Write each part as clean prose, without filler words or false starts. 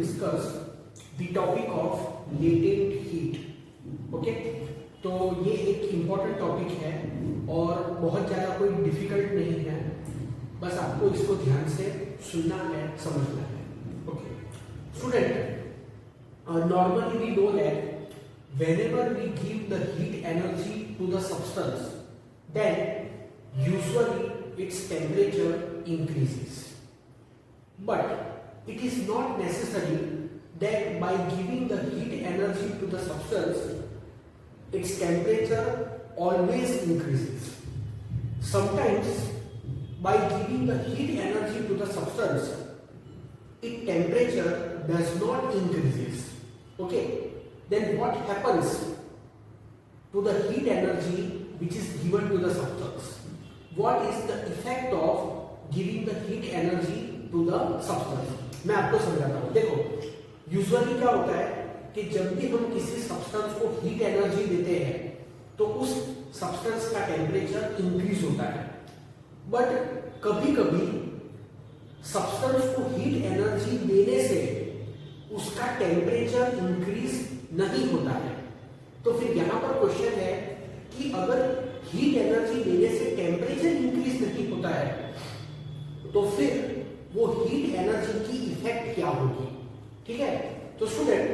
discuss the topic of latent heat. Okay, तो ये एक इम्पॉर्टेंट टॉपिक है और बहुत ज़्यादा कोई डिफिकल्ट नहीं है, बस आपको इसको ध्यान से सुनना है, समझना है. Okay student, normally we know that whenever we give the heat energy to the substance, then usually its temperature increases. But it is not necessary that by giving the heat energy to the substance, its temperature always increases. Sometimes by giving the heat energy to the substance, its temperature does not increases. Okay, then what happens to the heat energy which is given to the substance? What is the effect of giving the heat energy to the substance? मैं आपको समझाता हूँ. देखो, usually क्या होता है कि जब भी हम किसी सब्सटेंस को हीट एनर्जी देते हैं तो उस सब्सटेंस का टेम्परेचर इंक्रीज होता है. बट कभी कभी सब्सटेंस को हीट एनर्जी देने से उसका टेम्परेचर इंक्रीज नहीं होता है. तो फिर यहां पर क्वेश्चन है कि अगर हीट एनर्जी देने से टेम्परेचर इंक्रीज नहीं होता है तो फिर वो हीट एनर्जी की इफेक्ट क्या होगी. ठीक है, तो student,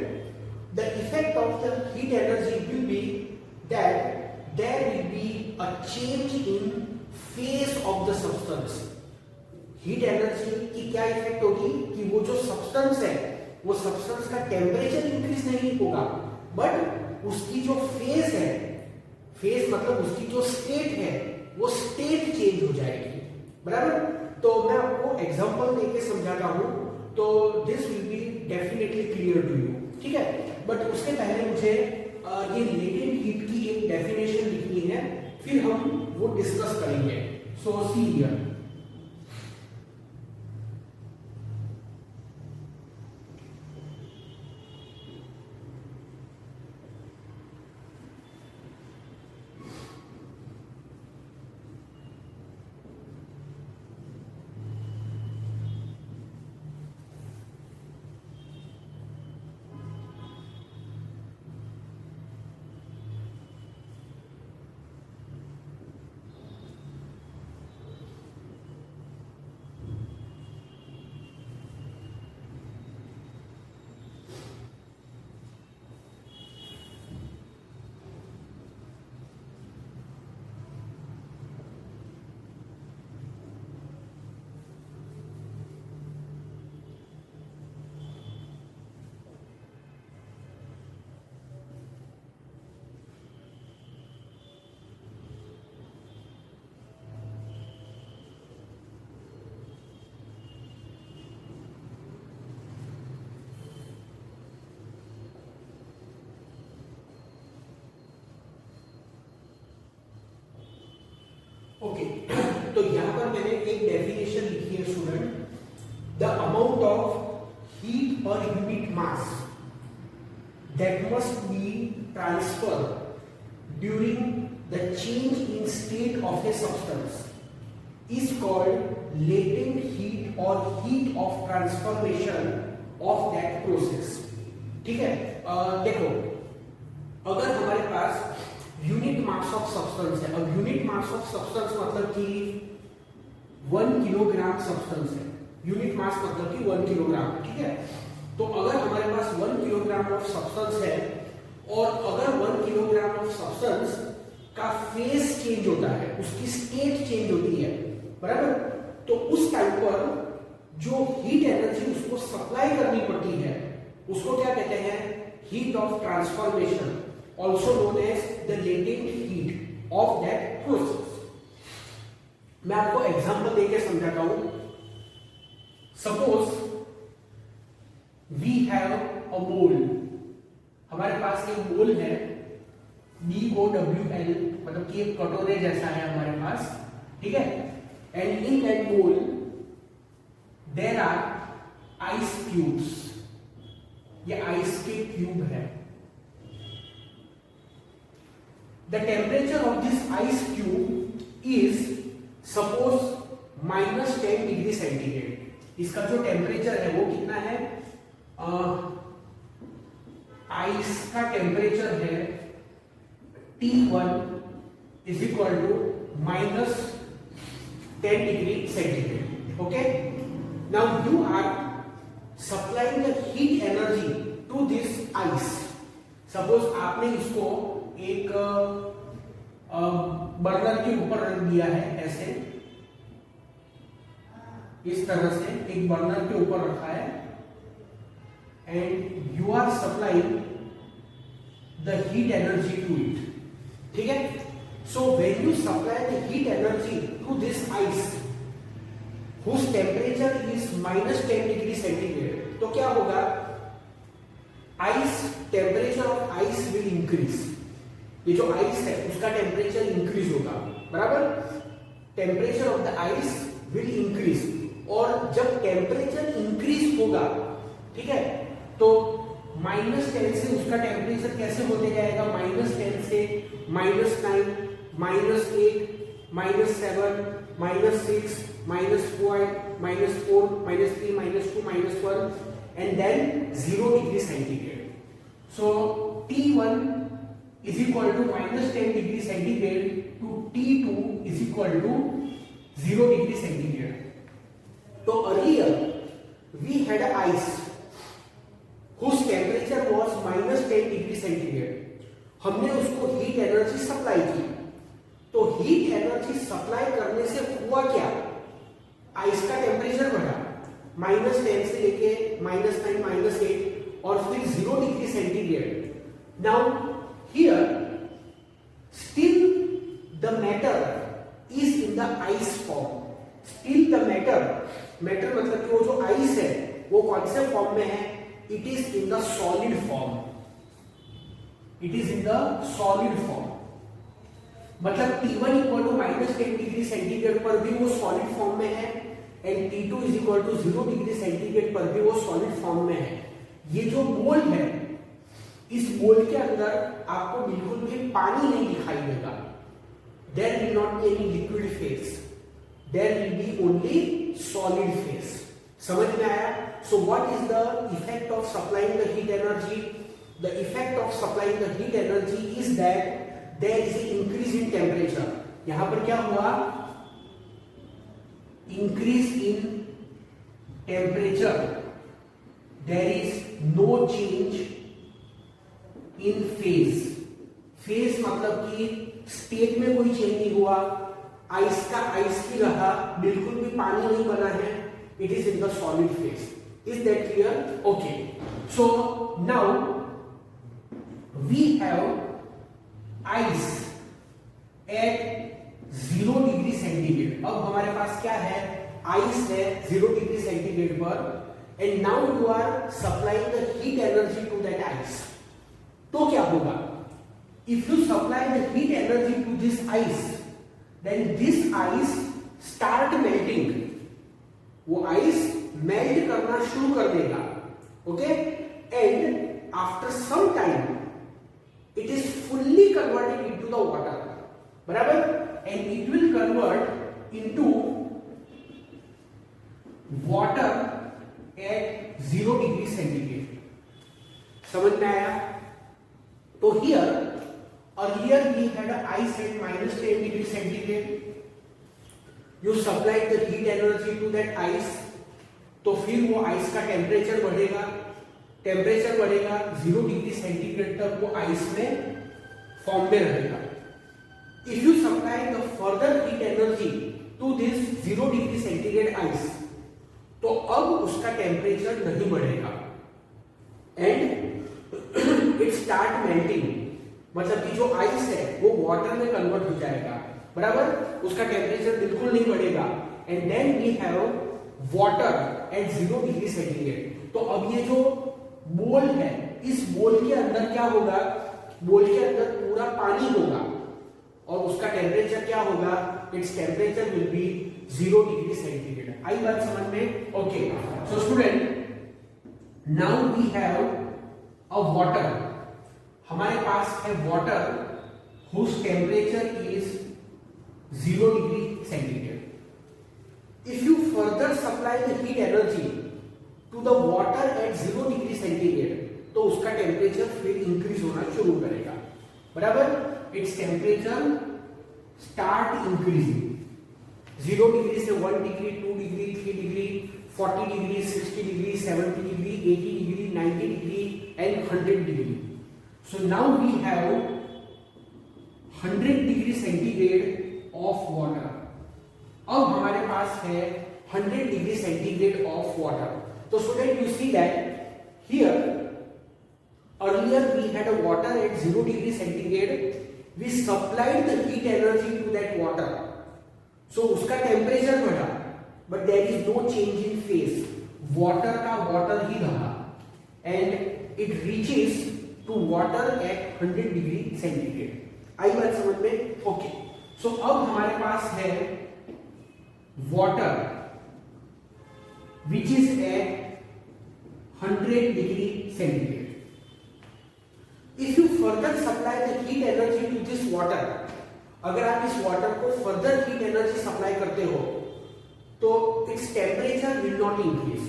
the effect of the heat energy will be that there will be a change in phase of the substance. Heat energy की क्या इफेक्ट होगी कि वो जो सब्सटेंस है वो सब्सटेंस का टेम्परेचर इंक्रीज नहीं होगा, बट उसकी जो फेज है, फेज मतलब उसकी जो स्टेट है, वो स्टेट चेंज हो जाएगी. बराबर. तो मैं आपको एग्जांपल देके समझाता हूं तो this will be definitely clear to you. ठीक है, बट उसके पहले मुझे ये लेटेंट हीट की एक डेफिनेशन लिखनी है, फिर हम वो डिस्कस करेंगे. सो सी हियर. ओके, तो यहां पर मैंने एक डेफिनेशन लिखी है student. The amount of heat per unit mass that must be transfer during the change in state of a substance is called latent heat और heat of transformation of that process. ठीक है, देखो, अगर हमारे पास unit mass of substance है. अब unit mass of substance मतलब कि 1 किलोग्राम सब्सटेंस है. यूनिट मास मतलब कि 1 किलोग्राम. ठीक है, तो अगर हमारे पास 1 किलोग्राम ऑफ सब्सटेंस है और अगर 1 किलोग्राम ऑफ सब्सटेंस का फेज चेंज होता है, उसकी स्टेट चेंज होती है, बराबर, तो उस टाइम पर जो हीट एनर्जी उसको सप्लाई करनी पड़ती है उसको क्या कहते हैं? Heat of transformation, also known as the latent heat of that process. मैं आपको एग्जांपल देके समझाता हूं. सपोज वी हैव अ मोल. हमारे पास एक मोल है, BOWL, मतलब कि एक कटोरे जैसा है हमारे पास. ठीक है, and in that mole there are ice cubes. ये आइस के क्यूब है. The temperature of this ice cube is suppose -10 degree centigrade. इसका जो टेम्परेचर है वो कितना है? आइस का टेम्परेचर है T1 is equal to -10 degree centigrade. Okay, now you are supplying the heat energy to this ice. Suppose आपने इसको एक बर्नर के ऊपर रख दिया है, ऐसे इस तरह से एक बर्नर के ऊपर रखा है, and you are supplying the heat energy to it. ठीक है, so when you supply the heat energy to this ice whose temperature is -10 degree centigrade, तो क्या होगा, ice temperature of ice will increase. ये जो आइस है उसका temperature increase होगा, बराबर. Temperature of the ice will increase, और जब टेम्परेचर इंक्रीज होगा, ठीक है, तो -10 से उसका टेम्परेचर कैसे होते जाएगा, -10 से -9, -8, -7, -6, -5, -4, -3, -2, -1, and then 0 degree centigrade. So T1 is equal to -10 degree centigrade to T2 is equal to 0 degree centigrade. So earlier we had a ice whose temperature was -10 degree centigrade. हमने उसको हीट एनर्जी सप्लाई की, तो heat energy supply करने से हुआ क्या, ice का temperature बढ़ा -10 से लेके -9, -8 और फिर 0 degree centigrade. Now here still the matter is in the ice form. Still the matter मतलब कि वो जो आइस है वो कौन से फॉर्म में है, it is in the solid form. It is in the solid form, मतलब T1 equal to -10 degree centigrade पर भी वो सॉलिड फॉर्म में है, and T2 is equal to 0 degree centigrade पर भी वो सॉलिड फॉर्म में है. ये जो मोल है, इस मोल के अंदर आपको बिल्कुल भी पानी नहीं दिखाई देगा. There will not be any liquid phase, there will be only solid phase. समझ में आया? So what is the effect of supplying the heat energy? The effect of supplying the heat energy is that there is an increase in temperature. यहां पर क्या हुआ, increase in temperature, there is no change in phase. phase मतलब कि state में कोई change नहीं हुआ, आइस का आइस ही रहा, बिल्कुल भी पानी नहीं बना है, it is in the solid phase. Is that clear? Okay, so now we have ice at 0 degree centigrade. अब हमारे पास क्या है, आइस है 0 डिग्री सेंटीग्रेड पर, and now you are supplying the heat energy to that ice. तो क्या होगा, if you supply the heat energy to this ice, then this ice start melting. वो आइस मेल्ट करना शुरू कर देगा. Okay, and after some time it is fully converted into the water, बराबर, and it will convert into water at 0 degree centigrade. समझ में आया? तो here earlier we had a ice at -10 degree centigrade. You supplied the heat energy to that ice, तो फिर वो ice का temperature बढ़ेगा. टेम्परेचर बढ़ेगा 0 डिग्री सेंटीग्रेड तक, वो आइस में फॉर्म में रहेगा. If you supply the further heat energy to this 0 degree centigrade ice, तो अब उसका टेम्परेचर नहीं बढ़ेगा, एंड इट स्टार्ट मेल्टिंग. मतलब कि जो आइस है वो वाटर में कन्वर्ट हो जाएगा, बराबर, उसका टेम्परेचर बिल्कुल नहीं बढ़ेगा, and then we have water at 0 degree centigrade. तो अब ये जो मोल है, इस मोल के अंदर क्या होगा, मोल के अंदर पूरा पानी होगा, और उसका टेम्परेचर क्या होगा, it's temperature will be 0 degree centigrade. आई बात समझ में? Okay, so student, now we have a water. हमारे पास है water whose temperature is 0 degree centigrade. If you further supply the heat energy to the water at 0 degree उसका temperature फिर increase होना शुरू करेगा, बराबर। Its temperature start increasing 0 degree से 1 degree, 2 degree, 3 degree, 40 degree, 60 degree, 70 degree, 80 degree, 90 degree and 100 degree. So now we have 100 degree centigrade of water. अब हमारे पास है 100 डिग्री सेंटीग्रेड ऑफ वाटर. तो student you see that here earlier we had a water at 0 degree centigrade. We supplied the heat energy to that water. So उसका temperature बढ़ा, but there is no change in phase. Water का water ही रहा, and it reaches to water at 100 degree centigrade. आई बात समझ में? Okay. सो अब हमारे पास है water which is at 100 degree centigrade. If you further supply the heat energy to this water, अगर आप इस वाटर को फर्दर हीट एनर्जी सप्लाई करते हो तो it's temperature will not increase.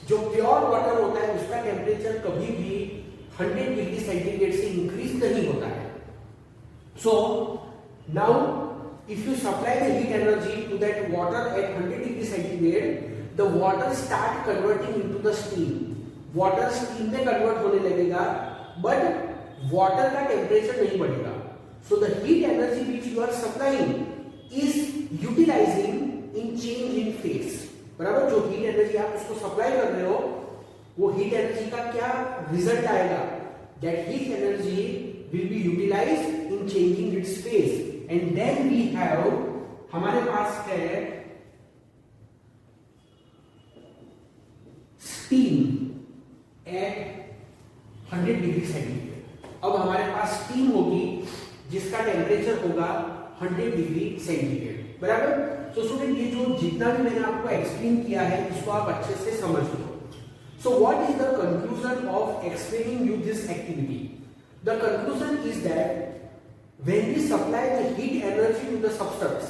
जो प्योर वाटर होता है उसका टेम्परेचर कभी भी 100 डिग्री सेंटीग्रेड से इंक्रीज नहीं होता है. So now if you supply the heat energy to that water at 100 degree centigrade, the water start converting into the steam. Water steam में कन्वर्ट होने लगेगा, बट वाटर का टेम्परेचर नहीं बढ़ेगा. So the heat energy which you are supplying is utilizing in change in phase. बराबर. जो heat energy आप उसको सप्लाई कर रहे हो, वो हीट एनर्जी का क्या रिजल्ट आएगा? That heat energy will be utilized in changing its phase, and then we have, हमारे पास है steam at 100 डिग्री सेंटीग्रेड. अब हमारे पास स्टीम होगी जिसका टेम्परेचर होगा 100 डिग्री सेंटीग्रेड, बराबर. तो स्टूडेंट ये जो जितना भी मैंने आपको एक्सप्लेन किया है इसको आप अच्छे से समझ लो. So what is the conclusion of explaining you this activity? The conclusion is that when we supply the heat energy to the substance,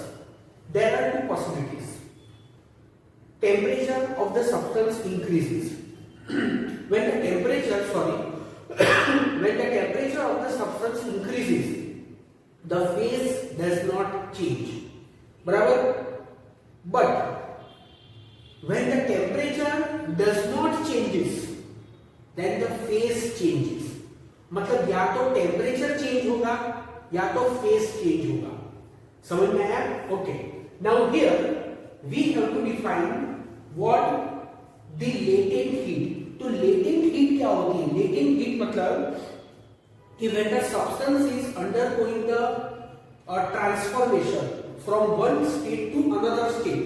there are two possibilities. Temperature of the substance increases when the temperature of the substance increases, the phase does not change, बराबर. But when the temperature does not changes, then the phase changes. मतलब या तो temperature change होगा या तो phase change होगा. समझ में आया? Okay. Now here we have to define what the latent heat. तो लेटेंट हीट क्या होती है? लेटेंट हीट मतलब कि when the substance is undergoing the transformation from one state to another state,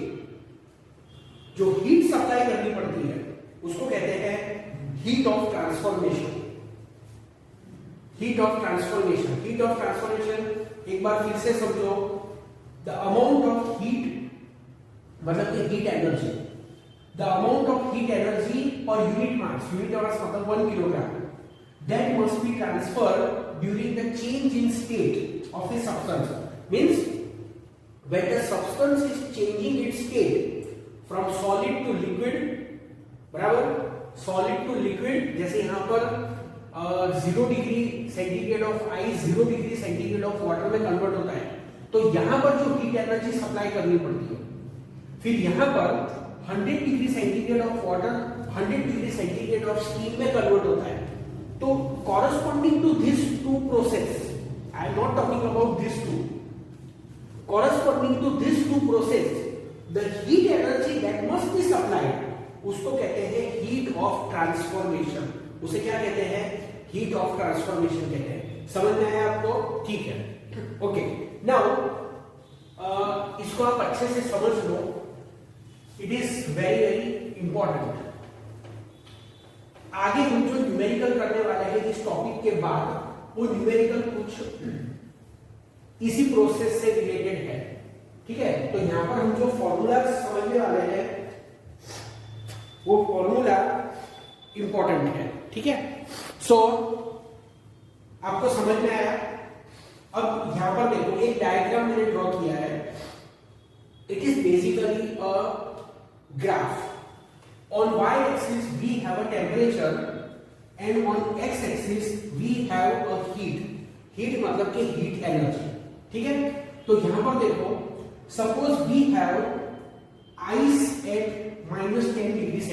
जो हीट सप्लाई करनी पड़ती है उसको कहते हैं heat of transformation. Heat of transformation. Heat of transformation एक बार फिर से समझो. द अमाउंट ऑफ हीट मतलब कि heat energy, the amount of heat energy per unit mass. Unit mass मतलब 1 kilogram. That must be transferred during the change in state of a substance. Means when the substance is changing its state from solid to liquid, बराबर. solid to liquid, जैसे यहाँ पर 0 degree centigrade of ice 0 degree centigrade of water में convert होता है. तो यहाँ पर जो हीट एनर्जी सप्लाई करनी पड़ती है, फिर यहाँ पर 100 degree centigrade of water 100 degree centigrade of steam में कन्वर्ट होता है. तो corresponding to this two process, I am not talking about this two, corresponding to this two process the heat energy that must be supplied, उसको कहते हैं heat of transformation. उसे क्या कहते हैं? हीट ऑफ ट्रांसफॉर्मेशन कहते हैं. समझ में आया आपको? ठीक है. ओके. नाउ इसको आप अच्छे से समझ लो. It is very very important. आगे हम जो न्यूमेरिकल करने वाले हैं इस टॉपिक के बाद, वो न्यूमेरिकल कुछ इसी प्रोसेस से रिलेटेड है. ठीक है. तो यहां पर हम जो फॉर्मूला समझने वाले हैं वो फॉर्मूला इंपॉर्टेंट है. ठीक है. सो आपको समझ में आया? अब यहां पर देखो एक डायग्राम मैंने ड्रॉ किया है. It is basically a graph. On y-axis we have a temperature and on x axis we have a heat मतलब कि heat energy, ठीक है। तो यहां पर देखो, suppose we have ice at -10°C.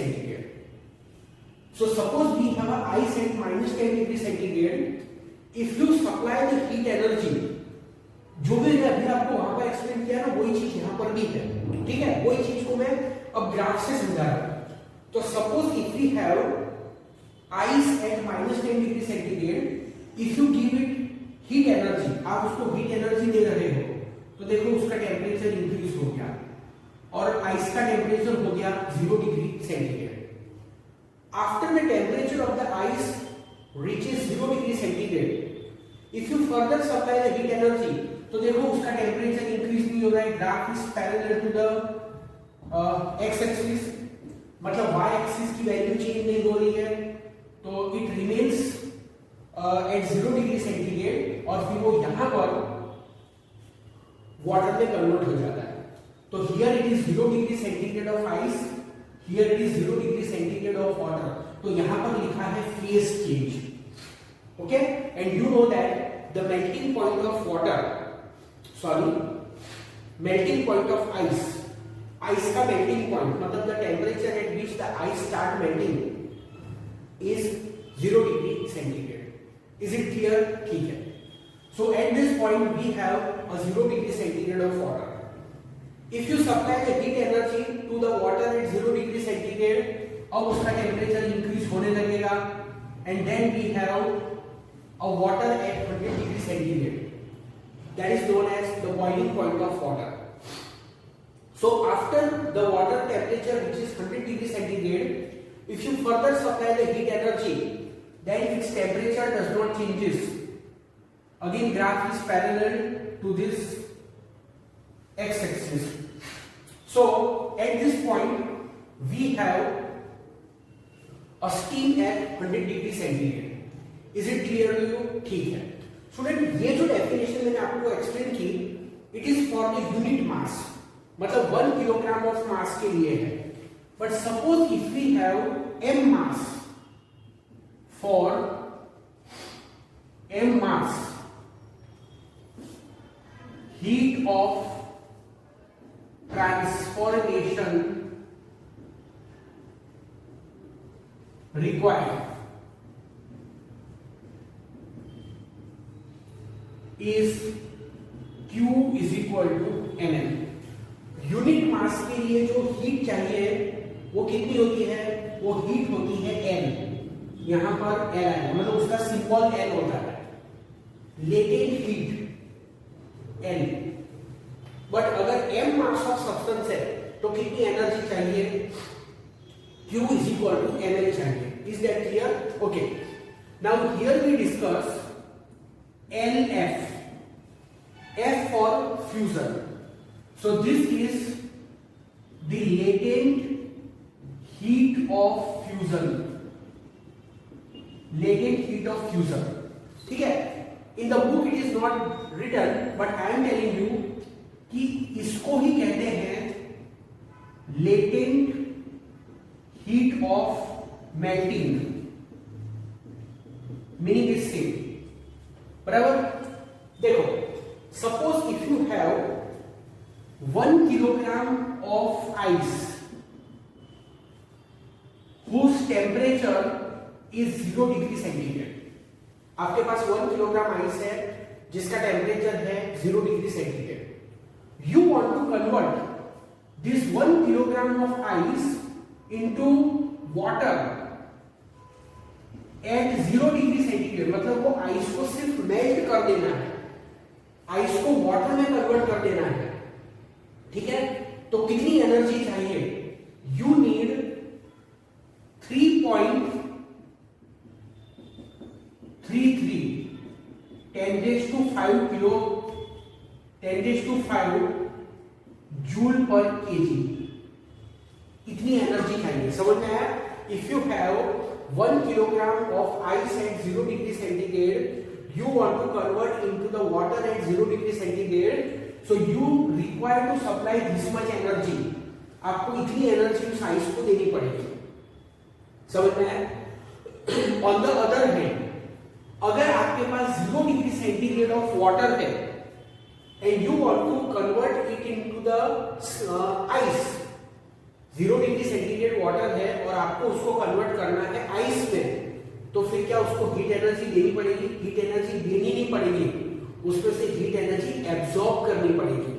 So suppose we have a ice at -10°C. If you supply the heat energy, जो भी मैंने अभी आपको वहां पर एक्सप्लेन किया ना, वही चीज यहां पर भी है, ठीक है। वही चीज को मैं अब ग्राफ से समझा रहा हूं। तो suppose if we have ice at -10°C, if you give it heat energy, आप उसको हीट एनर्जी दे रहे हो, तो देखो उसका टेम्परेचर इंक्रीज हो गया और आइस का टेम्परेचर हो गया 0°C. After the temperature of the ice reaches 0°C, if you further supply the heat energy, तो देखो उसका टेम्परेचर इंक्रीज नहीं हो रहा है। Graph is parallel to the X axis, मतलब y एक्सिस की वैल्यू चेंज नहीं हो रही है, तो इट रिमेन्स एट 0°C और फिर वो यहां पर वाटर में कन्वर्ट हो जाता है। तो here it is 0°C of ice, here it is 0°C of water. तो यहां पर लिखा है phase change, okay. And you know that the melting point of melting point of ice का मेल्टिंग पॉइंट मतलब the temperature at which the ice start melting is 0°C. Is it clear? ठीक है। So at this point we have a 0°C of water. If you supply the heat energy to the water at 0°C, अब उसका temperature increase होने लगेगा and then we have a water at 100°C. That is known as the boiling point of water. So after the water temperature reaches 100°C, if you further supply the heat energy, then its temperature does not changes. Again, graph is parallel to this x-axis. So at this point we have a steam at 100°C. Is it clear to you? ठीक है student. ये जो definition मैंने आपको explain की, it is for the unit mass, मतलब 1 kilogram of mass के लिए है। But suppose if we have m mass, for m mass heat of transformation required is Q is equal to Nm. Unit mass के लिए जो heat चाहिए वो कितनी होती है? वो हीट होती है N। यहां पर L है, मतलब उसका सिंबल L होता है, लेटेंट हीट N। बट अगर m मास ऑफ सब्सटेंस है तो कितनी एनर्जी चाहिए? Q is equal to Nl चाहिए। Is that clear? Okay. Now here we discuss LF. F for fusion. So this is the latent heat of fusion. Latent heat of fusion. ठीक है? In the book it is not written, but I am telling you कि इसको ही कहते हैं latent heat of melting. Meaning is same, बराबर। देखो, suppose if you have 1 kilogram of ice whose temperature is 0°C. आपके पास 1 kilogram ice है जिसका temperature है 0°C. You want to convert this 1 kilogram of ice into water at 0°C. मतलब वो ice को सिर्फ मेल्ट कर देना है, आइस को वाटर में कन्वर्ट कर देना है, ठीक है। तो कितनी एनर्जी चाहिए? You need 3.33 10⁵ joule per KG. इतनी एनर्जी चाहिए, समझ में आया? If you have 1 kilogram of ice at 0°C, you want to convert into the water at 0°C, so you require to supply this much energy. आपको इतनी energy उस ice को देनी पड़ेगी, समझ में आया? ऑन द अदर हैंड, अगर आपके पास 0 डिग्री सेंटीग्रेड ऑफ वाटर है and you want to convert it into the ice, 0 degree centigrade water है और आपको उसको कन्वर्ट करना है आइस में, तो फिर क्या उसको हीट एनर्जी देनी पड़ेगी? हीट एनर्जी देनी नहीं पड़ेगी, उसमें से हीट एनर्जी एब्जॉर्ब करनी पड़ेगी।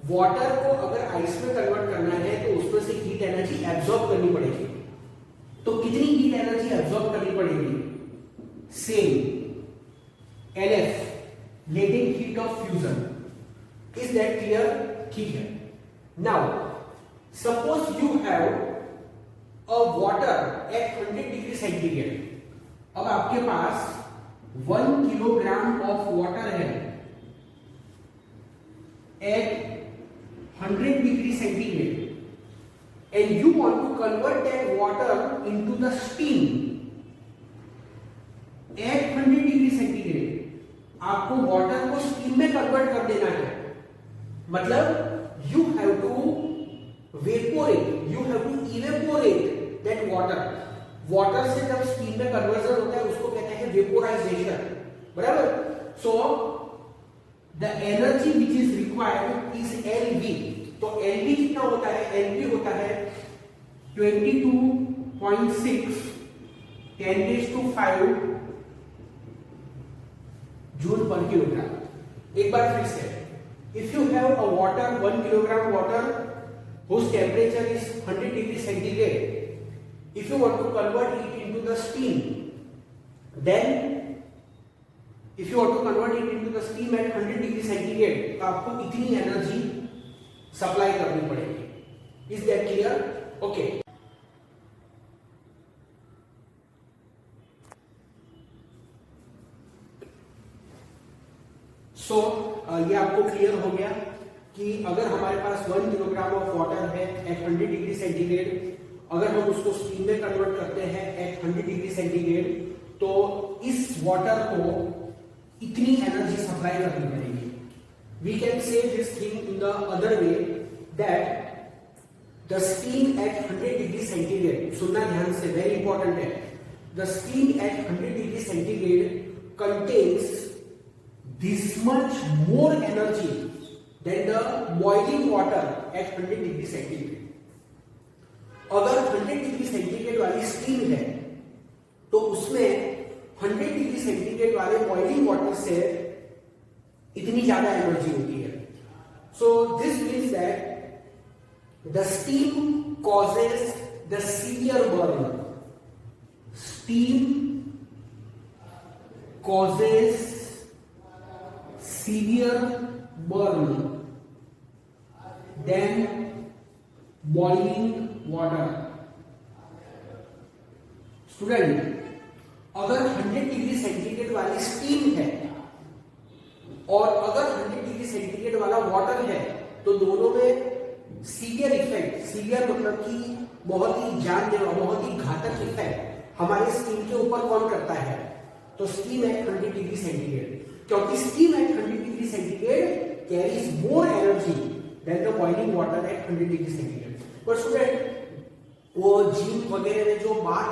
वाटर को अगर आइस में कन्वर्ट करना है तो उसमें से हीट एनर्जी एब्जॉर्ब करनी पड़ेगी। तो कितनी हीट एनर्जी एब्जॉर्ब करनी पड़ेगी? Same NF, latent heat of fusion. Is that clear? ठीक है। Now suppose you have a water at 100 degree centigrade. अब आपके पास 1 किलोग्राम ऑफ वाटर है eight 100 degree centigrade and you want to convert that water into the steam at 100 degree centigrade। आपको water को steam में convert कर देना है, मतलब you have to vaporate, you have to evaporate that water। Water से जब स्टीम में कन्वर्जन होता है उसको कहते हैं वेपोराइजेशन, बराबर। सो the energy which is required is LV। तो LV कितना होता है? LV होता है 22.6 10⁵ जूल पर किलोग्राम। एक बार फिर से, if you have a water 1 kilogram water whose temperature is 100 degree centigrade, if you want to convert it into the steam, then if you want to convert it into the steam at 100 degree centigrade, तो आपको इतनी energy supply करनी पड़ेगी। Is that clear? Okay. सो ये आपको clear हो गया कि अगर हमारे पास 1 किलोग्राम ऑफ वाटर है एट 100 डिग्री सेंटीग्रेड, अगर हम उसको स्टीम में कन्वर्ट करते हैं एट 100 डिग्री सेंटीग्रेड, तो इस वाटर को इतनी एनर्जी सप्लाई करनी पड़ेगी। We can say this thing in the other way that the steam at 100 degree centigrade, सुनना ध्यान से, वेरी इंपॉर्टेंट है, the steam at 100 degree centigrade contains this much more energy than the boiling water at 100 degree centigrade। अगर 100 degree centigrade वाली steam है तो उसमें 100 degree centigrade वाले बॉइलिंग वाटर से इतनी ज्यादा एनर्जी होती है। So this means that the steam causes the severe burn. Steam causes severe burn than boiling water। Student, अगर 100 डिग्री सेंटीग्रेड वाली स्टीम है और अगर 100 डिग्री सेंटीग्रेड वाला वाटर है तो दोनों में सीवियर इफेक्ट, सीवियर मतलब कि बहुत ही जानलेवा, बहुत ही घातक इफेक्ट हमारे स्किन के ऊपर कौन करता है? तो स्टीम एट 100 डिग्री सेंटीग्रेड, क्योंकि steam at 100 degree centigrade carries more energy than the boiling water at 100 degree centigrade. पर स्टूडेंट, वो जिम वगैरह में जो बाथ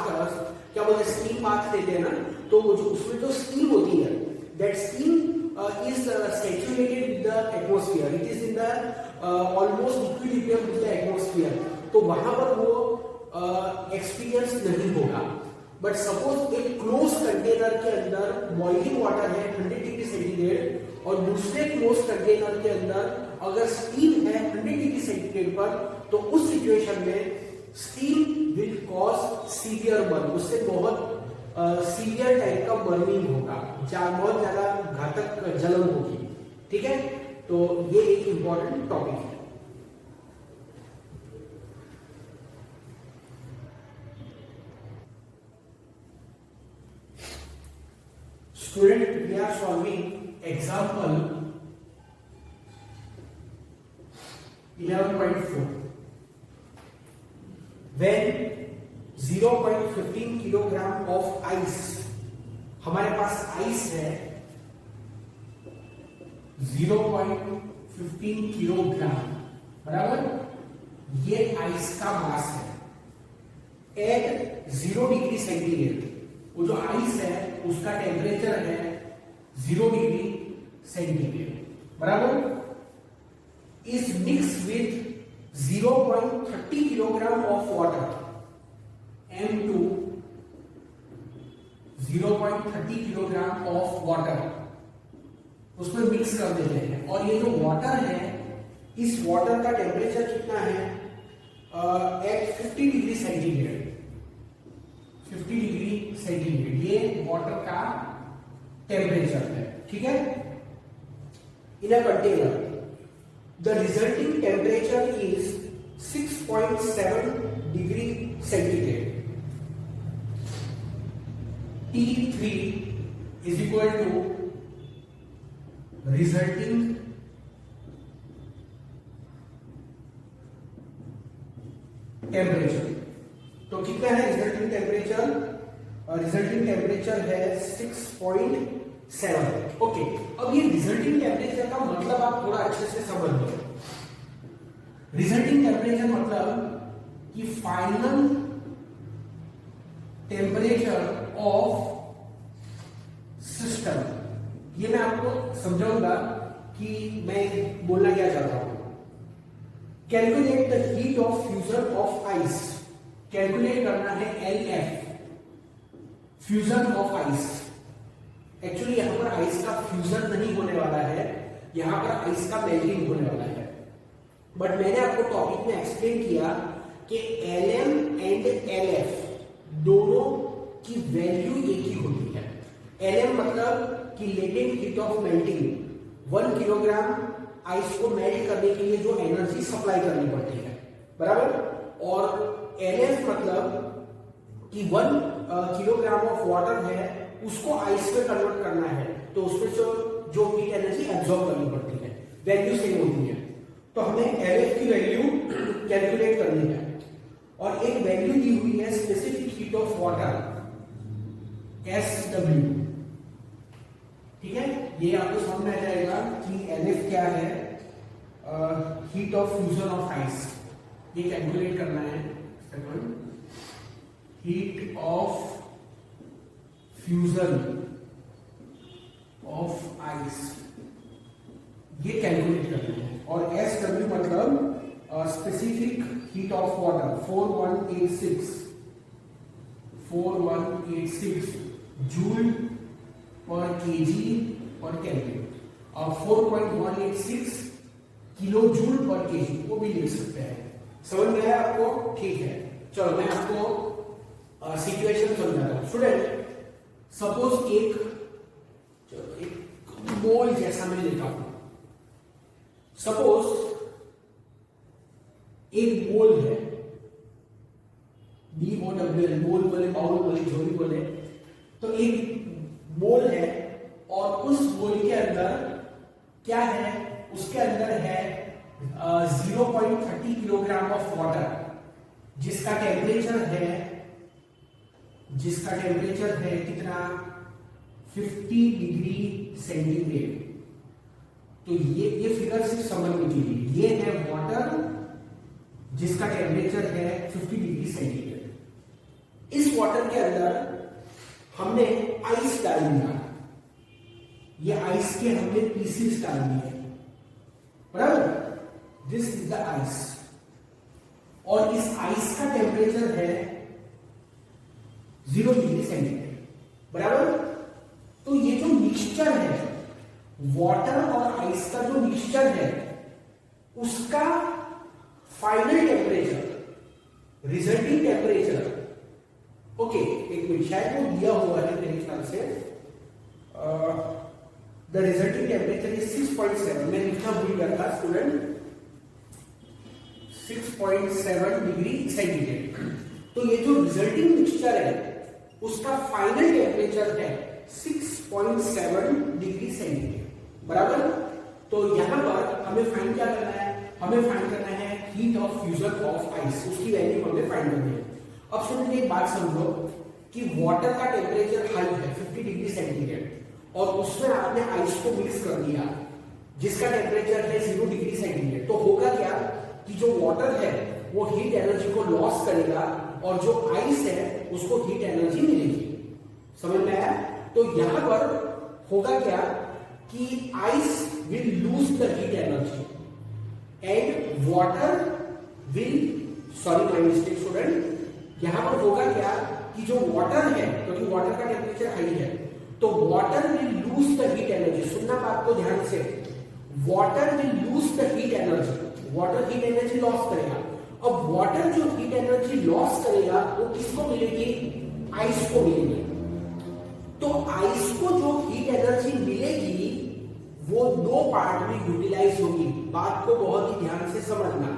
क्या बोलते हैं, स्टीम बाथ देते हैं ना, तो वो जो उसमें जो स्टीम होती है, that steam is saturated with the atmosphere, it is in the almost equilibrium with the atmosphere, तो वहां पर वो एक्सपीरियंस नहीं होगा। बट सपोज एक क्लोज कंटेनर के अंदर बॉइलिंग वाटर है 100 डिग्री सेंटीग्रेड और दूसरे क्लोज कंटेनर के अंदर अगर स्टीम है 100 डिग्री सेंटीग्रेड पर, तो उस सिचुएशन में steam will cause severe burn, उससे बहुत सीवियर टाइप का बर्निंग होगा, बहुत ज्यादा घातक जलन होगी। ठीक है, तो ये एक इंपॉर्टेंट टॉपिक है। Student, we are solving example 11.4 when 0.15 kilogram of ice, हमारे पास आइस है 0.15 किलोग्राम, बराबर, ये आइस का मास है एट 0 डिग्री सेंटीग्रेड। वो जो आइस है उसका टेम्परेचर है 0 डिग्री सेंटीग्रेड, बराबर। Is mix with 0.30 kilogram of water, M2 0.30 kilogram of water उसमें मिक्स कर देते हैं। और ये जो वाटर है, इस वाटर का टेम्परेचर कितना है, at 50 degree centigrade, 50 degree centigrade ये वाटर का टेम्परेचर है, ठीक है। In a container the resulting temperature is 6.7 degree centigrade. T3 is equal to resulting temperature. तो कितना है रिजल्टिंग टेम्परेचर? रिजल्टिंग टेम्परेचर है 6.7। ओके, अब ये रिजल्टिंग टेम्परेचर का मतलब आप थोड़ा अच्छे से समझ लो। रिजल्टिंग टेम्परेचर मतलब कि फाइनल टेम्परेचर ऑफ सिस्टम। ये मैं आपको समझाऊंगा कि मैं बोलना क्या चाहता हूं। Calculate the heat of fusion of ice. Calculate करना है LF, fusion of ice. Actually यहां पर आइस का फ्यूजन नहीं होने वाला है, यहां पर आइस का मेल्टिंग होने वाला है। बट मैंने आपको टॉपिक में एक्सप्लेन किया कि LM एंड LF दोनों की वैल्यू एक ही होती है। LM मतलब कि latent heat of melting, 1 kilogram ice को मेल्ट करने के लिए जो एनर्जी सप्लाई करनी पड़ती है, बराबर। और LF मतलब कि 1 किलोग्राम ऑफ वाटर है उसको आइस में कन्वर्ट करना है, तो उसमें जो हीट एनर्जी एब्जॉर्ब करनी पड़ती है, वैल्यू सेम होती है। तो हमें LF की वैल्यू कैलकुलेट करनी है और एक वैल्यू दी हुई है specific heat of water SW, ठीक है। ये आपको समझ में आ जाएगा कि LF क्या है, heat of fusion of ice. ये कैलकुलेट करना है। Heat of fusion of ice ये कैलकुलेट करना है। और SW मतलब specific heat of water 4186 joule per KG पर केल्विन। और 4.186 किलो जूल पर केजी को भी लिख सकते हैं। समझ में आया आपको? ठीक है, चलो मैं आपको सिचुएशन समझाता हूं। स्टूडेंट, सपोज एक बोल जैसा मैं लेता हूं। सपोज एक बोल है, BOWL, बोल बोले, बाउल बोले, जो भी बोले। तो एक बोल है और उस बोल के अंदर क्या है, उसके अंदर है 0.30 किलोग्राम ऑफ वाटर, जिसका टेम्परेचर है कितना, 50 डिग्री सेंटीग्रेड। तो ये फिगर सिर्फ समझने के लिए, ये है वाटर जिसका टेम्परेचर है 50 डिग्री सेंटीग्रेड। इस वाटर के अंदर हमने आइस डाल दिया, ये आइस के हमने पीसेस डाल दिए, बराबर। दिस इज द आइस, और इस आइस का टेम्परेचर है 0 डिग्री सेंटीग्रेड, बराबर। तो ये जो मिक्सचर है, वाटर और आइस का जो मिक्सचर है, उसका final temperature, resulting temperature, okay, एक मिनट, शायद वो दिया हुआ है मेरे ख्याल से। द रिजल्टिंग टेम्परेचर इज 6.7, मैं लिखना भूल गया था स्टूडेंट, 6.7 डिग्री सेंटीग्रेड। तो ये जो रिजल्टिंग मिक्सचर है उसका फाइनल टेम्परेचर है 6.7 डिग्री सेंटीग्रेड, बराबर। तो यहां पर हमें फाइंड क्या करना है, हमें फाइंड करना है heat of fusion of ice, उसकी वैल्यू हमें फाइंड करनी है। अब सुनिए एक बात समझो कि वाटर का टेम्परेचर हाई है 50 डिग्री सेंटीग्रेड, और उसमें आपने आइस को मिक्स कर दिया जिसका टेम्परेचर है 0 डिग्री सेंटीग्रेड। तो होगा क्या कि जो वाटर है वो हीट एनर्जी को लॉस करेगा और जो आइस है उसको हीट एनर्जी मिलेगी। समझ में आया? तो यहां पर होगा क्या कि ice will lose the heat energy and water will, sorry my mistake student, यहां पर होगा क्या कि जो वाटर है, क्योंकि वाटर का टेम्परेचर हाई है, तो water will lose the heat energy. सुनना बात को ध्यान से, water will lose the heat energy, water heat energy loss करेगा। अब वाटर जो हीट एनर्जी लॉस करेगा वो किसको मिलेगी? आइस को मिलेगी। तो आइस को जो हीट एनर्जी मिलेगी वो दो पार्ट में यूटिलाइज होगी। बात को बहुत ही ध्यान से समझना।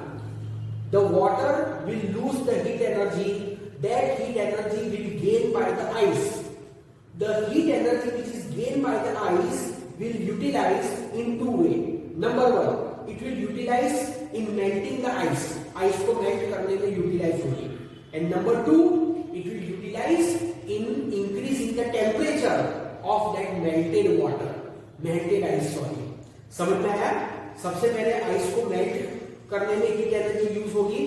The water will lose the heat energy, that heat energy will gain by the ice. The heat energy which is gained by the ice will utilize in two way. Number one, it will utilize in melting the ice. Ice को melt करने में utilize होगी. And number two, it will utilize in increasing the temperature of that melted water. Melted ice, sorry. समझ में आया? सबसे पहले ice को मेल्ट करने में हीट एनर्जी यूज होगी।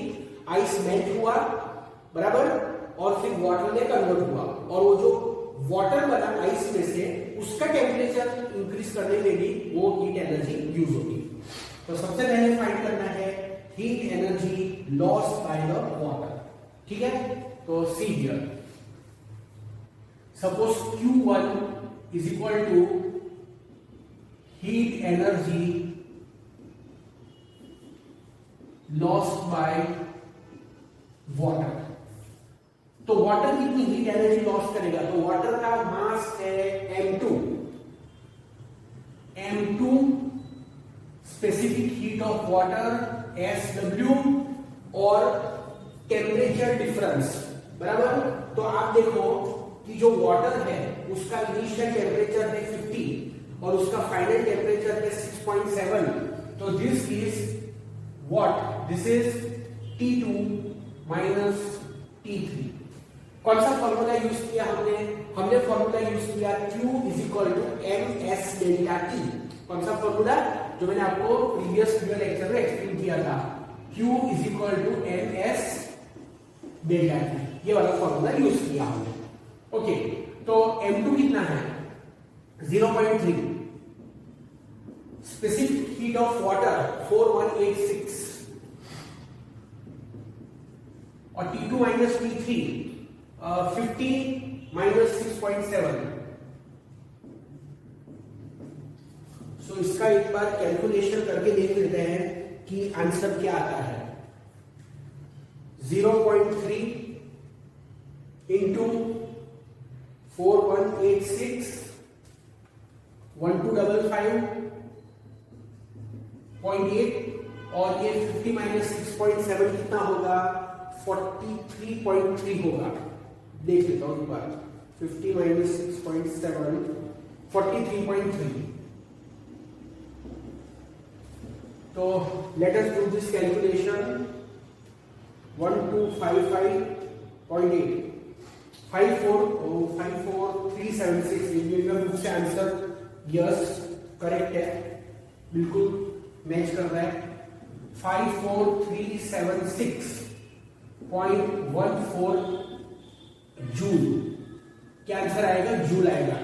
आइस मेल्ट हुआ, बराबर, और फिर वाटर में कन्वर्ट हुआ, और वो जो वाटर बना आइस में से उसका टेम्परेचर इंक्रीज करने में भी वो हीट एनर्जी यूज होगी। तो सबसे पहले फाइंड करना है heat energy loss by the water. ठीक है, तो see here, suppose Q1 is equal to heat energy loss by water. तो वाटर कितनी हीट एनर्जी लॉस करेगा? तो वाटर का मास है m2, specific heat of water SW, और टेम्परेचर डिफरेंस, बराबर। तो आप देखो कि जो वाटर है उसका इनिशियल टेम्परेचर है 50 और उसका फाइनल टेम्परेचर है 6.7। तो this is what? This is T2 minus T3। कौन सा फॉर्मूला यूज किया हमने फॉर्मूला यूज किया Q is equal to ms delta T। कौन सा फॉर्मूला? जो मैंने आपको प्रीवियस वीडियो लेक्चर में एक्सप्लेन किया था, Q is equal to ms delta T, ये वाला फॉर्मूला यूज किया हमने। ओके, तो m2 कितना है? 0.3, स्पेसिफिक हीट ऑफ वाटर 4186, और T2 माइनस T3 50 माइनस 6.7। सो इसका एक बार कैलकुलेशन करके देख लेते हैं कि आंसर क्या आता है। 0.3 इंटू 4186 1255.8, और ये 50 माइनस 6.7 कितना होगा? 43.3 होगा। देख लेता हूं एक बार, 50 माइनस 6.7 43.3। तो let us do this calculation. 12558 54376। Book से आंसर यस करेक्ट है, बिल्कुल मैच कर रहा है। 54376.14 जूल, क्या आंसर आएगा? जूल आएगा।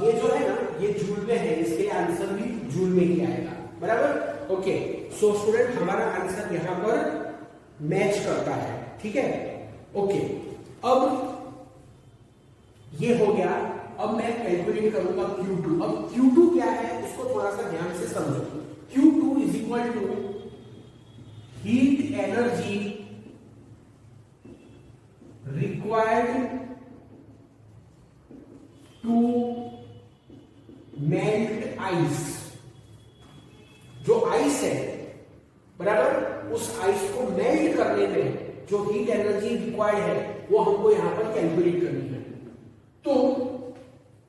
ये जो है ना, ये जूल में है, इसके आंसर भी जूल में ही आएगा, बराबर। ओके, सो स्टूडेंट हमारा आंसर यहां पर मैच करता है। ठीक है, ओके, अब ये हो गया। अब मैं कैलकुलेट करूंगा Q2। अब Q2 क्या है उसको थोड़ा सा ध्यान से समझो। Q2 is equal to heat energy required to melt ice। जो आइस है, बराबर, उस आइस को मेल्ट करने में जो हीट एनर्जी रिक्वायर्ड है वो हमको यहां पर कैलकुलेट करनी है। तो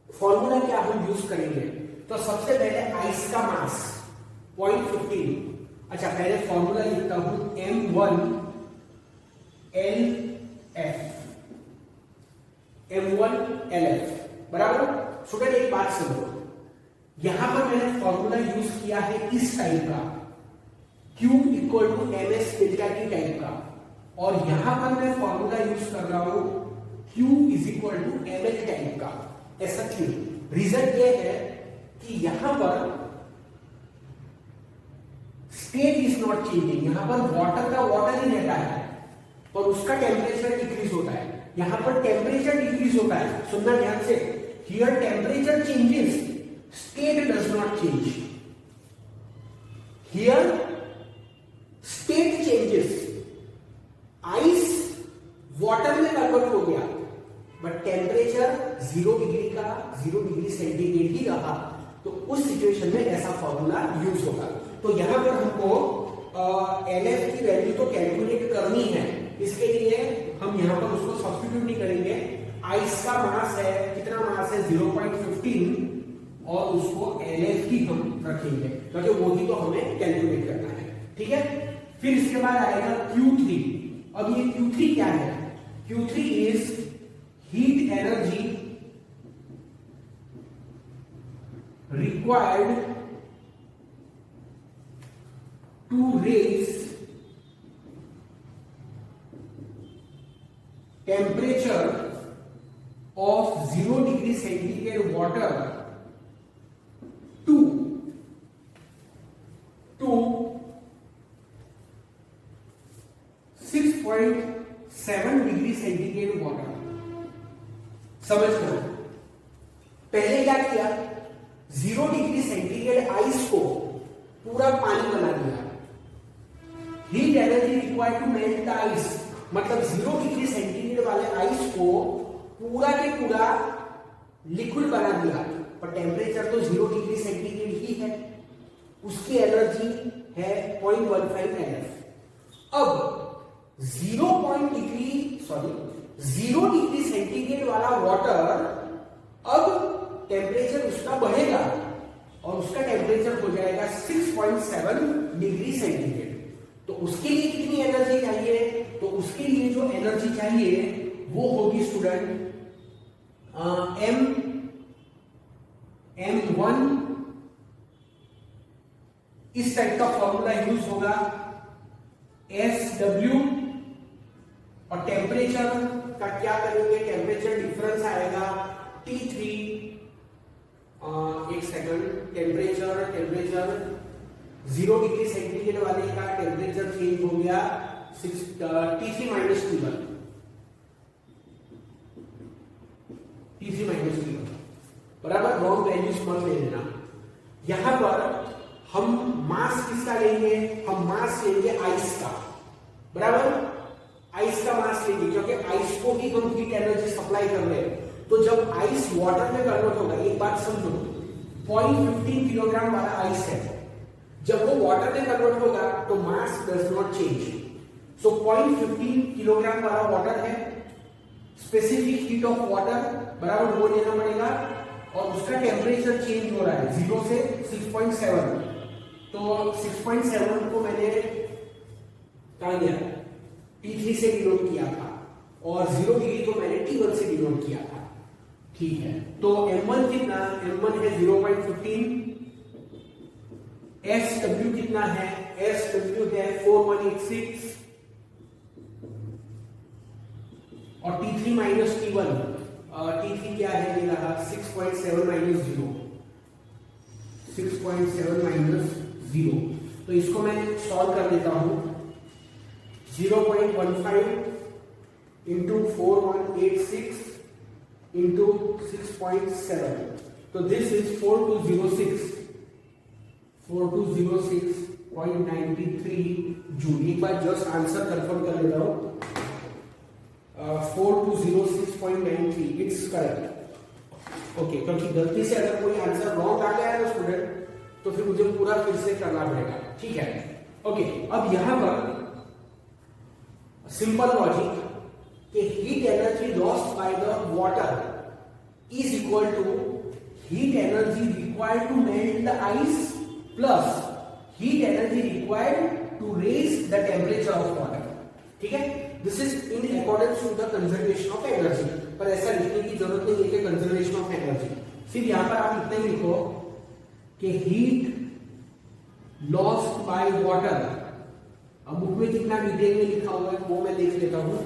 फॉर्मूला क्या हम यूज करेंगे? तो सबसे पहले आइस का मास 0.15। अच्छा, पहले फॉर्मूला लिखता हूं M1LF, बराबर। स्टूडेंट एक बात समझो, यहां पर मैंने फॉर्मूला यूज किया है इस टाइप का, Q equal to ms delta T type का, और यहां पर मैं फॉर्मूला यूज कर रहा हूं Q is equal to ml type का। ऐसा क्यों? रीजन ये है कि यहां पर स्टेट इज नॉट चेंजिंग, यहां पर वाटर का वाटर ही रहता है पर उसका टेम्परेचर डिक्रीज होता है, यहां पर टेम्परेचर डिक्रीज होता है। सुनना ध्यान से, here temperature changes, state does not change. Here state changes, ice water में कन्वर्ट हो गया बट टेम्परेचर 0 डिग्री का 0 डिग्री सेंटीग्रेड ही रहा, तो उस सिचुएशन में ऐसा फॉर्मूला यूज होगा। तो यहां पर हमको LF की वैल्यू तो कैलकुलेट करनी है, इसके लिए हम यहां पर उसको सब्स्टिट्यूट नहीं करेंगे। आइस का मास है, कितना मास है 0.15 और उसको LF ही हम रखेंगे क्योंकि वो ही तो हमें कैलकुलेट करना है। ठीक है, फिर इसके बाद आएगा Q3। अब ये Q3 क्या है? Q3 is heat energy required to raise temperature of 0 degree centigrade water to 6.7 degree centigrade water. समझना, पहले क्या किया, 0 डिग्री सेंटीग्रेड आइस को पूरा पानी बना दिया। Heat energy required to melt the ice, मतलब 0 डिग्री सेंटीग्रेड वाले आइस को पूरा के पूरा लिक्विड बना दिया, पर टेम्परेचर तो 0 डिग्री सेंटीग्रेड ही है, उसकी एनर्जी है 0.15 NF। अब 0 डिग्री सेंटीग्रेड वाला वाटर, अब टेम्परेचर उसका बढ़ेगा और उसका टेम्परेचर हो जाएगा 6.7 डिग्री सेंटीग्रेड। तो उसके लिए कितनी एनर्जी चाहिए? तो उसके लिए जो एनर्जी चाहिए वो होगी स्टूडेंट M1, इस टाइप का फॉर्मूला यूज होगा, SW, और टेम्परेचर का क्या करेंगे, टेम्परेचर डिफरेंस आएगा T3। एक सेकंड, टेम्परेचर 0 डिग्री सेंटीग्रेड वाले का टेम्परेचर चेंज हो गया T3 माइनस T1, बराबर। रॉन्ग वैल्यूज मत ले लेना। यहां पर हम मास किसका लेंगे? हम मास लेंगे आइस का, बराबर। आइस का मास लेंगे क्योंकि आइस को ही हम हीट एनर्जी सप्लाई कर रहे हैं। तो जब आइस वाटर में कन्वर्ट होगा, एक बात समझो, 0.15 किलोग्राम वाला आइस है, जब वो वाटर में कन्वर्ट होगा तो mass does not change. So 0.15 kilogram वाला वाटर है, स्पेसिफिक हीट ऑफ वाटर, बराबर वो लेना पड़ेगा, और उसका टेम्परेचर चेंज हो रहा है 0 से 6.7। तो 6.7 को मैंने कहा गया T3 से डिनोट किया था और 0 डिग्री को मैंने T1 से डिनोट किया था। ठीक है, तो M1 कितना? M1 है 0.15, SW कितना है? SW है 4186, और T3 माइनस T1, T3 क्या है? ये रहा 6.7 माइनस 0, 6.7 माइनस 0। तो इसको मैं सॉल्व कर देता हूं, 0.15 इंटू 4186 इंटू 6.7, तो दिस इज 4206.93 जूल। एक बार जस्ट आंसर कंफर्म कर लेता हूं, 4206.93, इट्स करेक्ट। ओके, क्योंकि गलती से अगर कोई आंसर रॉन्ग आ गया है ना स्टूडेंट, तो फिर मुझे पूरा फिर से करना पड़ेगा। ठीक है, ओके। अब यहां पर सिंपल लॉजिक कि heat energy lost by the water is equal to heat energy required to melt the ice plus heat energy required to raise the temperature of water. ठीक है, this is in accordance to the conservation of energy. पर ऐसा लिखने की जरूरत नहीं है कि कंजर्वेशन ऑफ एनर्जी, सिर्फ यहां पर आप इतना ही लिखो कि हीट लॉस्ट बाय वाटर। अब बुक में कितना डिटेल में लिखा हुआ है वो मैं देख लेता हूं।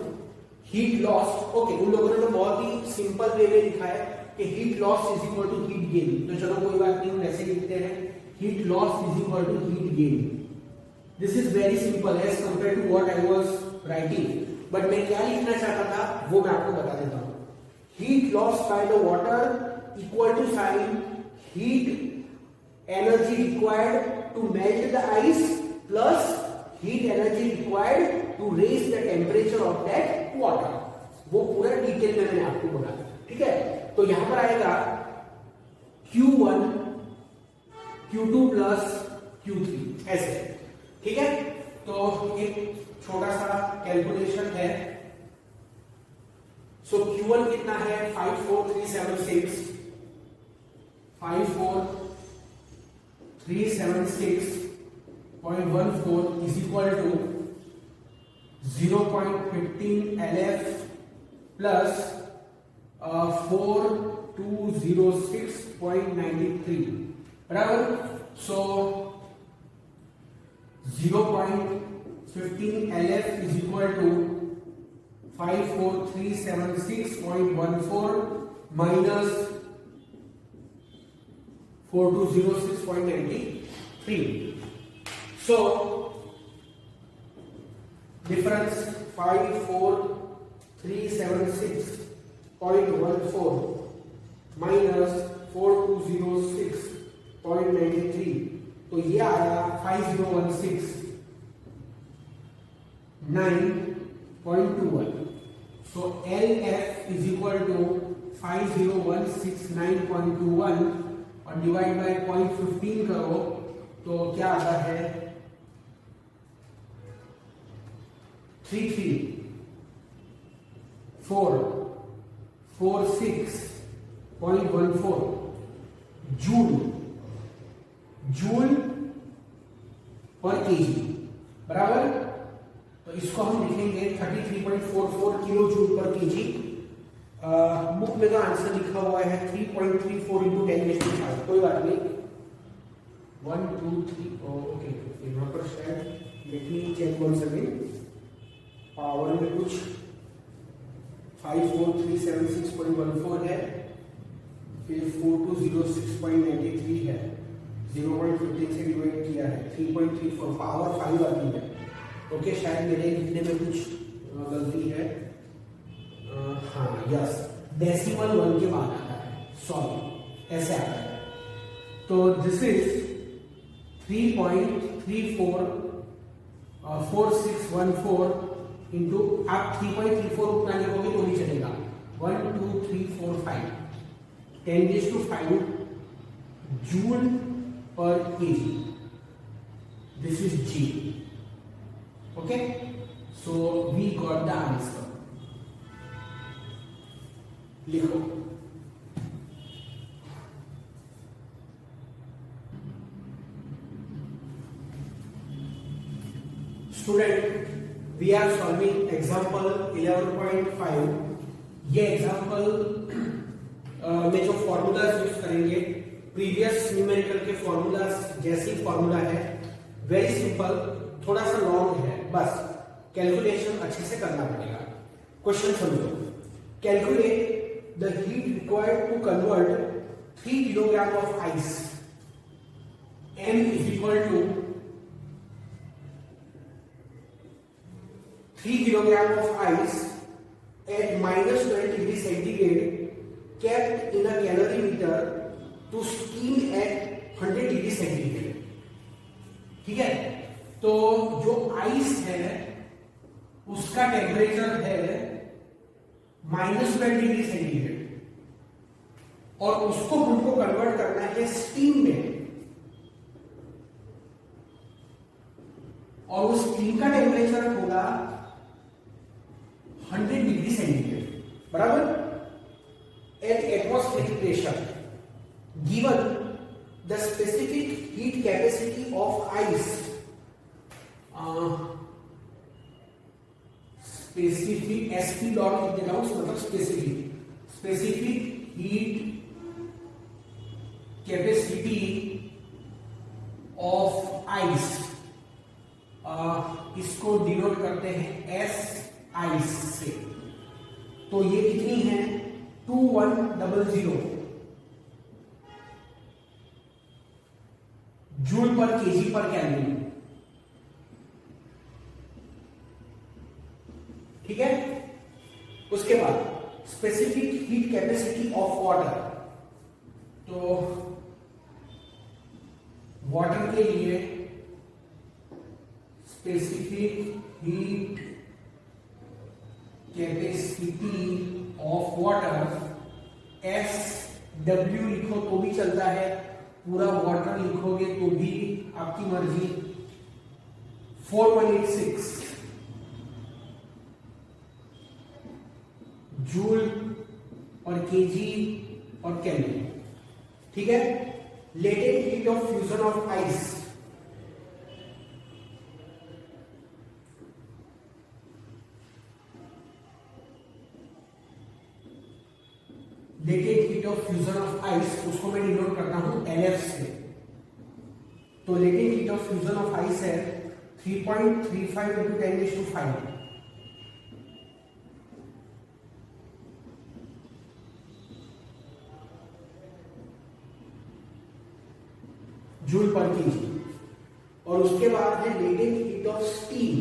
हीट लॉस, ओके, उन लोगों ने तो बहुत ही सिंपल वे में लिखा है कि heat loss is equal to heat gain, तो चलो कोई बात नहीं, हम ऐसे लिखते हैं heat loss is equal to heat gain. This is very simple as compare to what I was writing, but मैं क्या लिखना चाहता था वो मैं आपको बता देता हूं। Heat loss by the water equal to sign heat energy required to melt the ice plus heat energy required to raise the temperature of that water. वो पूरा डिटेल में मैंने आपको बोला, ठीक है। तो यहां पर आएगा Q1 Q2 प्लस Q3 ऐसे, ठीक है। तो एक छोटा सा कैलकुलेशन है। सो Q1 कितना है 54376 54376.14 is equal to 0.15 LF plus 4206.93 बराबर। सो 0.15 LF is equal to 54376.14 minus 4206.93. So difference 54376.14 minus 4206.93, तो ये आया 5016.9.21। So LF is equal to 5016.9.21 और डिवाइड बाय 0.15 करो तो क्या आता है 33.446.14 जूल पर केजी बराबर। तो इसको हम लिखेंगे 33.44 kilo joule per KG. Book में तो आंसर लिखा हुआ है 3.34 इंटू 10⁵, कोई बात नहीं, 1 2 3 ओके, यहाँ पर शायद let me check once again, power में कुछ 54376.14 है, फिर 4206.93 है, 0.15 से डिवाइड किया है 3.34, पावर 5 आती है। ओके, शायद मेरे लिखने में कुछ गलती है। हाँ यस, डेसिमल 1 के बाद आता है, सॉरी ऐसे आता है। तो दिस इज 3.344614 इंटू, आप 3.34 उतना लिखोगे तो नहीं चलेगा, 1 2 3 4 5 10⁵ joule per K G, this is G. Okay, so we got the answer. लिखो student, we are solving example 11.5। ये एग्जाम्पल में जो फॉर्मूलाज यूज करेंगे प्रीवियस न्यूमेरिकल के फॉर्मूलाज जैसी फॉर्मूला है, वेरी सिंपल, थोड़ा सा लॉन्ग है, बस कैलकुलेशन अच्छे से करना पड़ेगा। क्वेश्चन समझो, calculate the heat required to convert 3 kilogram of ice, m is equal to 3 kilogram of ice at minus 12 degree centigrade kept in a calorimeter to steam at 100 degree centigrade। ठीक है, तो जो ice है उसका temperature है -12 degree centigrade और उसको हमको कन्वर्ट करना है स्टीम में, और उस स्टीम का टेम्परेचर होगा 100 डिग्री सेंटीग्रेड बराबर। At atmospheric pressure given the specific heat capacity of ice, specific SP log लिख देता हूं, मतलब specific heat capacity of ice, इसको डिनोट करते हैं एस आइस से। तो ये कितनी है 2100 जूल पर केजी पर केल्विन। ठीक है। उसके बाद specific heat capacity of water, तो वाटर के लिए specific heat capacity of water S W लिखो तो भी चलता है, पूरा वाटर लिखोगे तो भी आपकी मर्जी। 4186 जूल और केजी और केल्विन। ठीक है। Latent heat of fusion of ice, latent heat of fusion of ice, उसको मैं डिनोट करता हूं LF से। तो latent heat of fusion of ice है 3.35 into 10⁵ जूल पर केजी। और उसके बाद है latent heat of steam,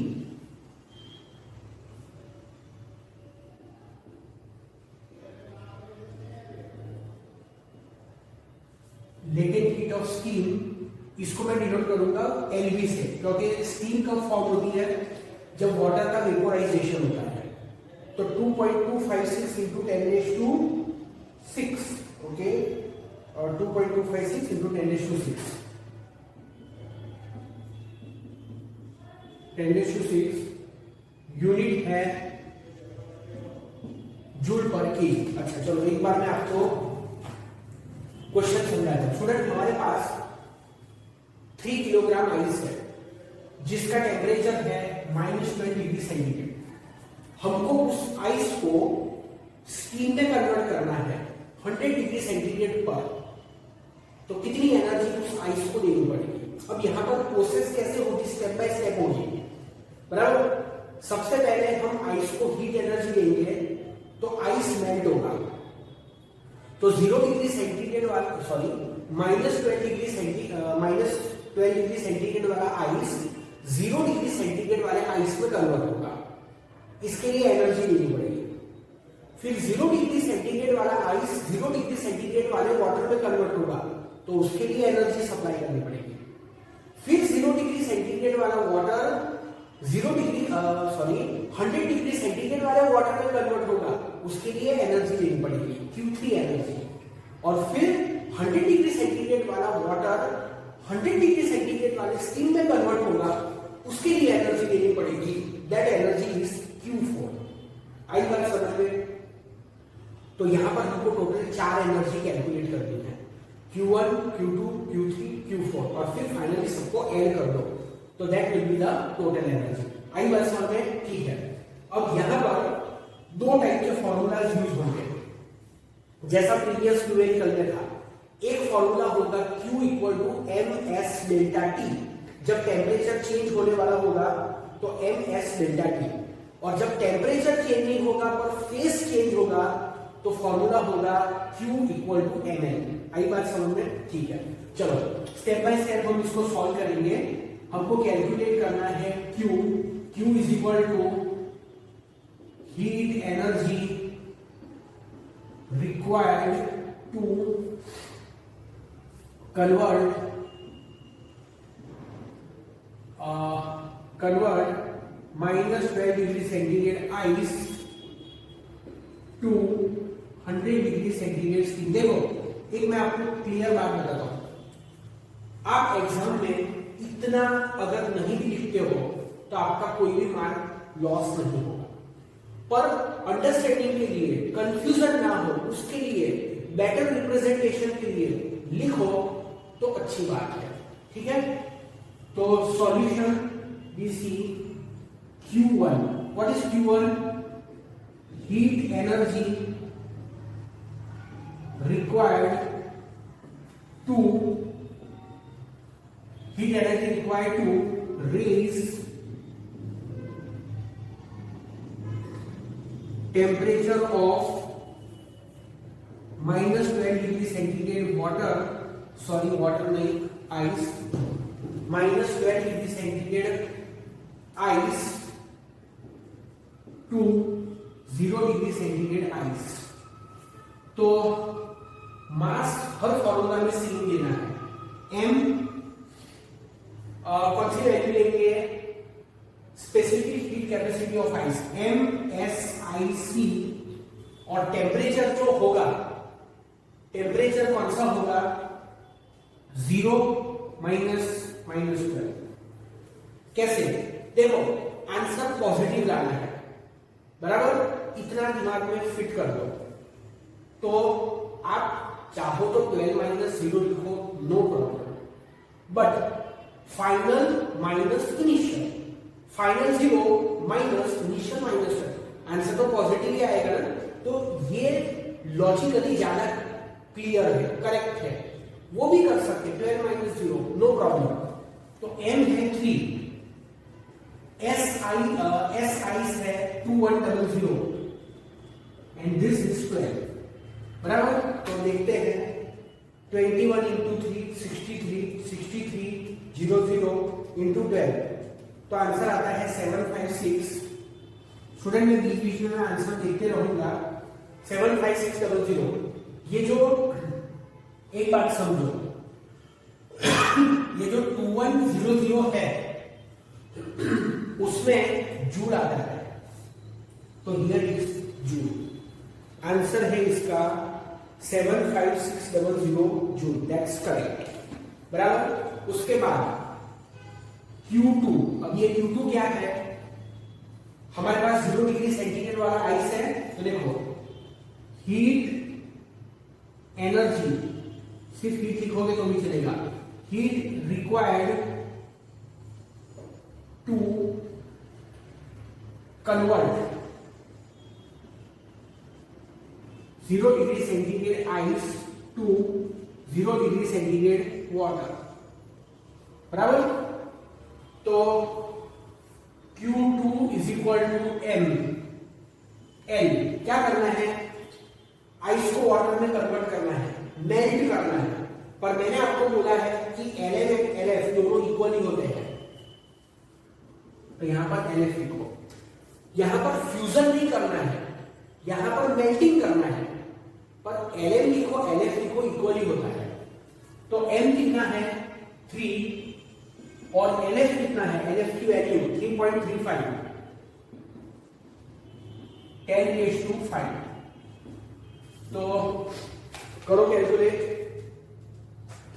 latent heat of steam, इसको मैं डिनोट करूंगा LV से, क्योंकि स्टीम कब फॉर्म होती है जब वाटर का वेपोराइजेशन होता है। तो 2.256 into 10⁶, ओके, और 2.256 into 10⁶, 10⁶ यूनिट है जूल पर केजी। अच्छा चलो एक बार मैं आपको क्वेश्चन समझाता हूं। स्टूडेंट, हमारे पास 3 किलोग्राम आइस है जिसका टेम्परेचर है -12 डिग्री सेंटीग्रेड। हमको उस आइस को स्टीम में कन्वर्ट करना है 100 डिग्री सेंटीग्रेड पर, तो कितनी एनर्जी उस आइस को देनी पड़ेगी। अब यहां पर प्रोसेस कैसे होगी, स्टेप बाय स्टेप होगी, बराबर। सबसे पहले हम आइस को हीट एनर्जी देंगे तो आइस मेल्ट होगा, तो 0 डिग्री सेंटीग्रेड वाला -12 डिग्री सेंटीग्रेड वाला आइस 0 डिग्री सेंटीग्रेड वाले आइस में कन्वर्ट होगा। इसके लिए एनर्जी देनी पड़ेगी। फिर 0 डिग्री सेंटीग्रेड वाला आइस 0 डिग्री सेंटीग्रेड वाले वाटर में कन्वर्ट होगा, तो उसके लिए एनर्जी सप्लाई करनी पड़ेगी। फिर 0 डिग्री सेंटीग्रेड वाला वाटर 100 डिग्री सेंटीग्रेड वाले वाटर में कन्वर्ट होगा, उसके लिए एनर्जी देनी पड़ेगी, Q3 एनर्जी। और फिर 100 डिग्री सेंटीग्रेड वाला वाटर 100 डिग्री सेंटीग्रेड वाले स्टीम में कन्वर्ट होगा, उसके लिए एनर्जी देनी पड़ेगी, दैट एनर्जी इज Q4। आई बात समझ में? तो यहां पर हमको टोटल 4 एनर्जी कैलकुलेट करनी है, Q1, Q2, Q3, Q4, और फिर फाइनली सबको ऐड कर दो, तो that will be the total energy. आई बात समझ में? ठीक है। अब यहां पर 2 टाइप के फॉर्मूलाज यूज होंगे, जैसा प्रीवियस न्यूमेरिकल में था। एक फॉर्मूला होगा Q = ms डेल्टा T, जब टेम्परेचर चेंज होने वाला होगा तो ms डेल्टा T, और जब टेम्परेचर चेंज नहीं होगा पर फेस चेंज होगा तो फॉर्मूला होगा Q = ml। आई बात समझ में? ठीक है। चलो स्टेप बाय स्टेप हम इसको सॉल्व करेंगे। हमको कैलकुलेट करना है Q = heat energy required to convert -12 degree centigrade ice to 100 degree centigrade steam. देखो एक मैं आपको क्लियर बात बताता हूं, आप एग्जाम में इतना अगर नहीं भी लिखते हो तो आपका कोई भी मार्क लॉस नहीं होगा, पर अंडरस्टैंडिंग के लिए, कंफ्यूजन ना हो उसके लिए, बेटर रिप्रेजेंटेशन के लिए लिखो तो अच्छी बात है। ठीक है। तो solution we see Q1। What is Q1? Heat energy required to raise temperature of -12 degree centigrade water, sorry water नहीं, ice, -12 degree centigrade ice to 0 degree centigrade ice. तो मास हर फॉर्मूला में सेम देना है। एम कौन सी value लेंगे, specific heat capacity of ice MSIC, और temperature जो होगा, टेम्परेचर कौन सा होगा 0 -12। कैसे, देखो आंसर पॉजिटिव लाना है, बराबर, इतना दिमाग में फिट कर दो। तो आप चाहो तो 12 - 0 लिखो, no problem, but final minus initial, final 0 minus initial -12, answer तो पॉजिटिव ही आएगा ना। तो ये लॉजिकली ज्यादा क्लियर है, करेक्ट है, वो भी कर सकते हैं 12 - 0, नो प्रॉब्लम। तो m है 3, SI है 2100 एंड दिस इज 12, बराबर। तो देखते हैं 21 × 3 63 00 × 12, तो आंसर आता है 756। स्टूडेंट में बीच में आंसर देखते रहूंगा, 75600। ये जो एक बात समझो, ये जो 2100 है उसमें जूल आता है, तो हियर इज जूल, आंसर है इसका 75600 जूल, दैट्स करेक्ट, बराबर। उसके बाद Q2, अब ये Q2 क्या है, हमारे पास 0 डिग्री सेंटीग्रेड वाला आइस है, तो देखो हीट एनर्जी, सिर्फ हीट लिखोगे तो भी चलेगा, heat required to convert 0 degree centigrade ice to 0 degree centigrade water, बराबर। तो Q2 = M, L क्या करना है, आइस को वाटर में कन्वर्ट करना है, मेल्ट करना है, पर मैंने आपको बोला है कि Lm और Lf दोनों इक्वल ही होते हैं, तो यहां पर Lf लिखो, यहां पर फ्यूजन नहीं करना है, यहां पर मेल्टिंग करना है, पर Lm लिखो Lf लिखो इक्वल ही होता है। तो M कितना है 3 और Lf कितना है, Lf की वैल्यू 3.35, 10⁵. तो करो कैलकुलेट,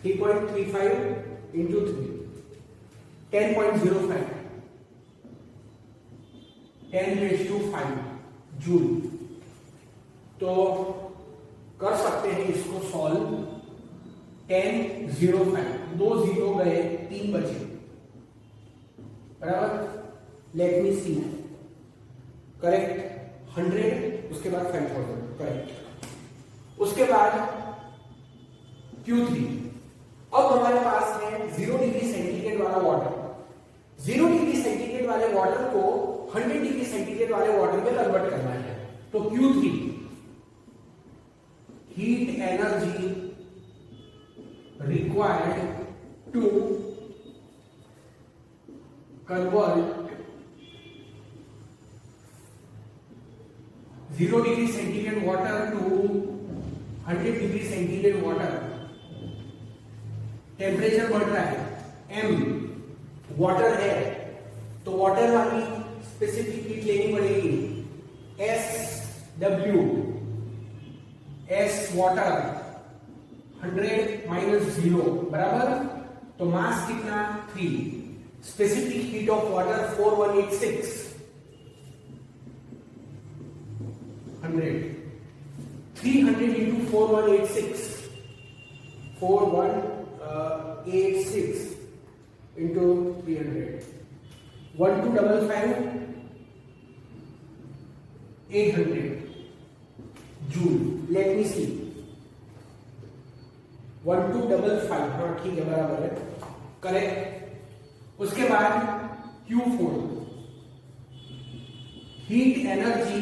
3.35 into 3, 10.05, 10⁵ जूल। तो कर सकते हैं इसको सॉल्व, 10⁵, 2 0 गए, 3 बचे, बराबर। लेट मी सी, करेक्ट 100, उसके बाद 5000, करेक्ट। उसके बाद Q3, अब हमारे पास है 0 डिग्री सेंटीग्रेड वाला वाटर, 0 डिग्री सेंटीग्रेड वाले वाटर को 100 डिग्री सेंटीग्रेड वाले वाटर में कन्वर्ट करना है। तो Q3 heat energy required to convert 0 degree centigrade water to 100 degree centigrade water, temperature बढ़ रहा है, M वाटर है, तो वाटर वाली स्पेसिफिक हीट लेनी पड़ेगी, SW, S वाटर 100 - 0, बराबर। तो मास कितना 3, specific heat of water 4186, 300 into 4186, 4186 into 300, 1255, 800 joule. Let me see, 1255, हाँ ठीक है, बराबर है, करेक्ट। उसके बाद Q4 heat energy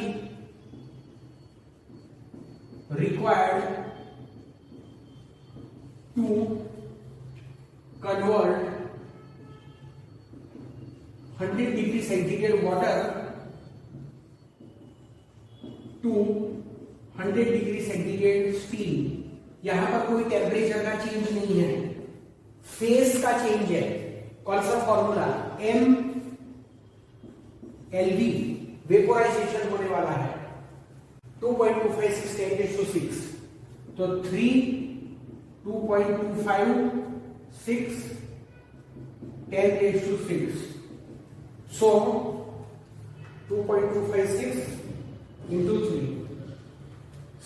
required to convert 100 degree centigrade water to 100 degree centigrade steam. यहां पर कोई टेम्परेचर का चेंज नहीं है, फेस का चेंज है। कौन सा formula? M L V, vaporisation होने वाला है 2.256 10⁶, तो 3 2.25 6 10⁶, so 2.256 into 3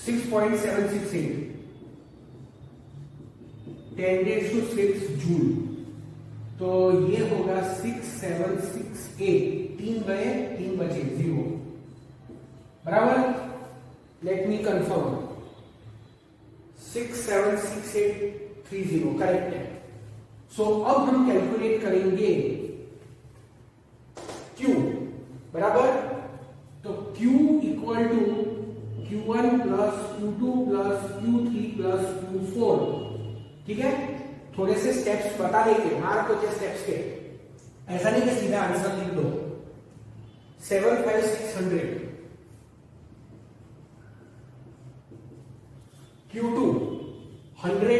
6.768 10⁶ जूल, तो ये होगा 6768, 3 बचे 0, बराबर। लेट मी कंफर्म, 676830 करेक्ट है। सो अब हम कैलकुलेट करेंगे Q, बराबर। तो Q equal to Q1 plus Q2 plus Q3 plus Q4, ठीक है। थोड़े से स्टेप्स बता देंगे, मार्क होते स्टेप्स के, ऐसा नहीं कि सीधा आंसर लिख दो। 75600, Q2 100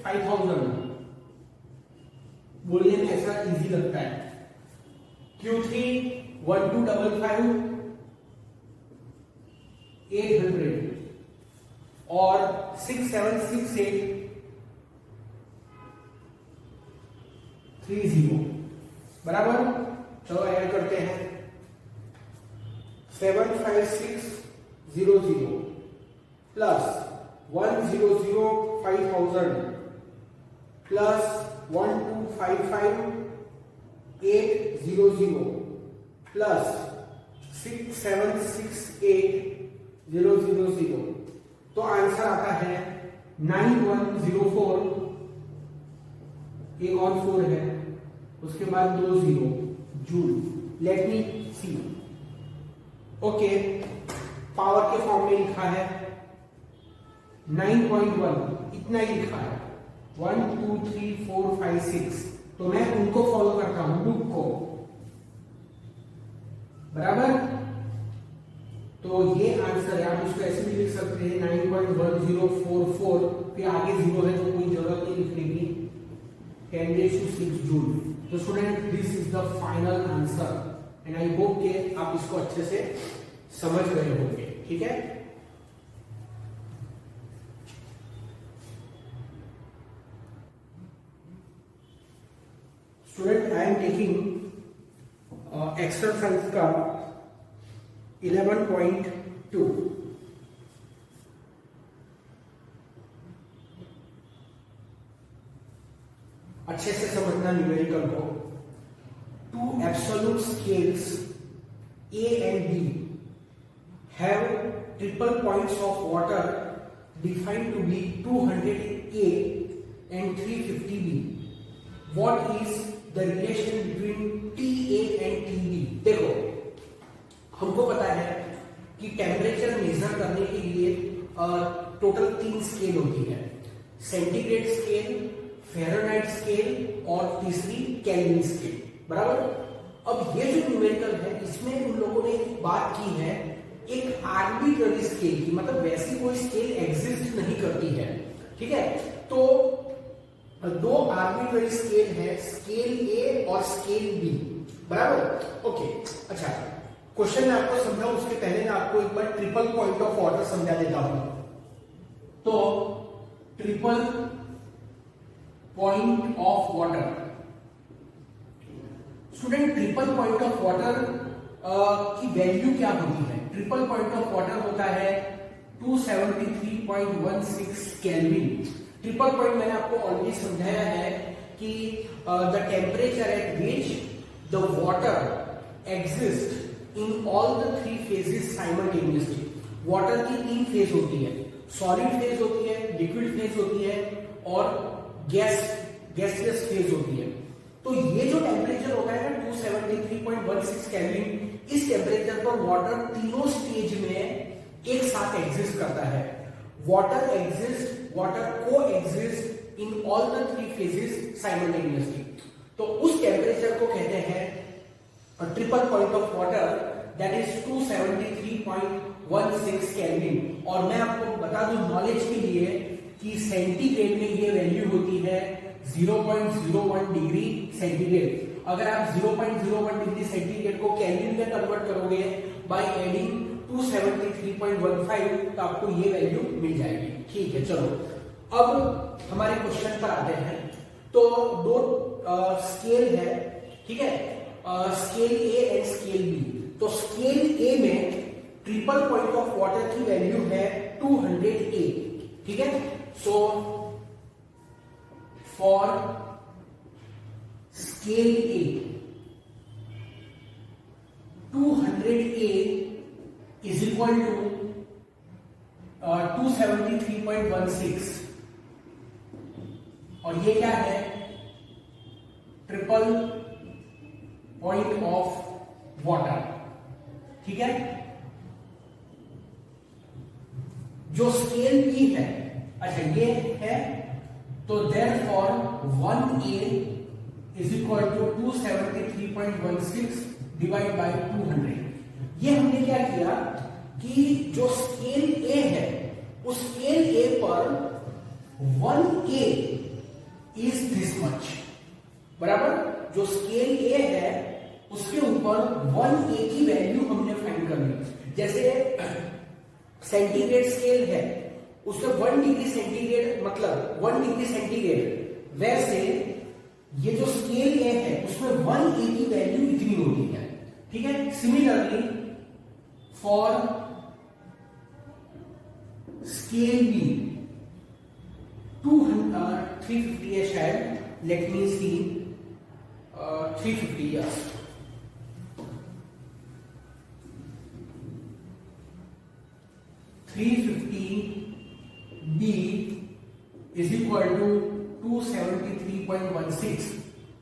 5000, बोलिए ना ऐसा इजी लगता है। Q3 1255 800 और 6768 30, बराबर। चलो ऐड करते हैं, 75600 प्लस 1005000 प्लस 1255 800 प्लस 6768000, तो आंसर आता है 9104, एक और 4 है, उसके बाद 20 जूल। लेट मी सी, ओके, पावर के फॉर्म में लिखा है 9.1, इतना ही लिखा है, 1 2 3 4 5 6, तो मैं उनको फॉलो करता हूं, बुक को, बराबर। तो ये आंसर है, आप इसको ऐसे भी लिख सकते हैं 9.1044, फिर आगे 0 है तो कोई जरूरत नहीं लिखने की, 10⁶ जूल। तो student, this is the final answer and I hope कि आप इसको अच्छे से समझ गए होंगे, ठीक है। Student, I am taking exercise का 11.2। अच्छे से समझना न्यूमेरिकल को। 2 absolute scales A and B have triple points of water defined to be 200 A and 350 B. What is the relation between TA and TB? देखो, हमको पता है कि टेम्परेचर मेजर करने के लिए टोटल 3 स्केल होती है, सेंटीग्रेड स्केल, फ़ारेनहाइट स्केल और तीसरी केल्विन स्केल, बराबर। अब ये जो न्यूमेरिकल है, इसमें उन लोगों ने एक बात की है, एक आर्बिट्ररी स्केल की, मतलब वैसी कोई स्केल एग्जिस्ट नहीं करती है, ठीक है। तो 2 आर्बिट्ररी स्केल है, स्केल ए और स्केल बी, बराबर। ओके, अच्छा, क्वेश्चन मैं आपको समझाऊं उसके पहले मैं आपको एक बार ट्रिपल पॉइंट ऑफ वाटर समझा देता हूं। तो triple point of water, student, triple point of water की वैल्यू क्या होती है? ट्रिपल पॉइंट ऑफ वाटर होता है 273.16 केल्विन। ट्रिपल पॉइंट मैंने आपको ऑलरेडी समझाया है कि the temperature at which the water exist in all the 3 phases simultaneously. Water की 3 फेज होती है, सॉलिड फेज होती है, लिक्विड फेज होती है और गैसियस फेज होती है। तो ये जो टेम्परेचर होता है ना 273.16 केल्विन, इस टेम्परेचर पर वाटर तीनों स्टेज में एक साथ एग्जिस्ट करता है। water coexist in all the three phases simultaneously. तो उस टेम्परेचर को कहते हैं triple point of water, that is 273.16 kelvin. और मैं आपको बता दूं नॉलेज के लिए कि सेंटीग्रेड में ये वैल्यू होती है 0.01 डिग्री सेंटीग्रेड। अगर आप 0.01 डिग्री सेंटीग्रेड को केल्विन में कन्वर्ट करोगे बाय एडिंग 273.15 तो आपको ये वैल्यू मिल जाएगी। ठीक है, चलो अब हमारे क्वेश्चन पर आते हैं। तो दो स्केल है, ठीक है, scale A and scale B. तो स्केल ए में ट्रिपल पॉइंट ऑफ वाटर की वैल्यू है 208, ठीक है। So for scale A 208 is equal to 273.16 और ये क्या है, ट्रिपल पॉइंट ऑफ वाटर, ठीक है। जो स्केल बी है, अच्छा ये है, तो therefore 1A is equal to 273.16 divide by 200। ये हमने क्या किया कि जो स्केल ए है उस स्केल ए पर 1A इज दिस मच, बराबर। जो स्केल ए है उसके ऊपर 1A की वैल्यू हमने फाइंड करनी। जैसे सेंटीग्रेड स्केल है उसमें 1 डिग्री सेंटीग्रेड मतलब 1 डिग्री सेंटीग्रेड, वैसे ये जो स्केल ए है उसमें 1A की वैल्यू इतनी होती है, ठीक है। सिमिलरली फॉर स्केल बी 350 है शायद, let me see, 350 yes. 350B is equal to 273.16,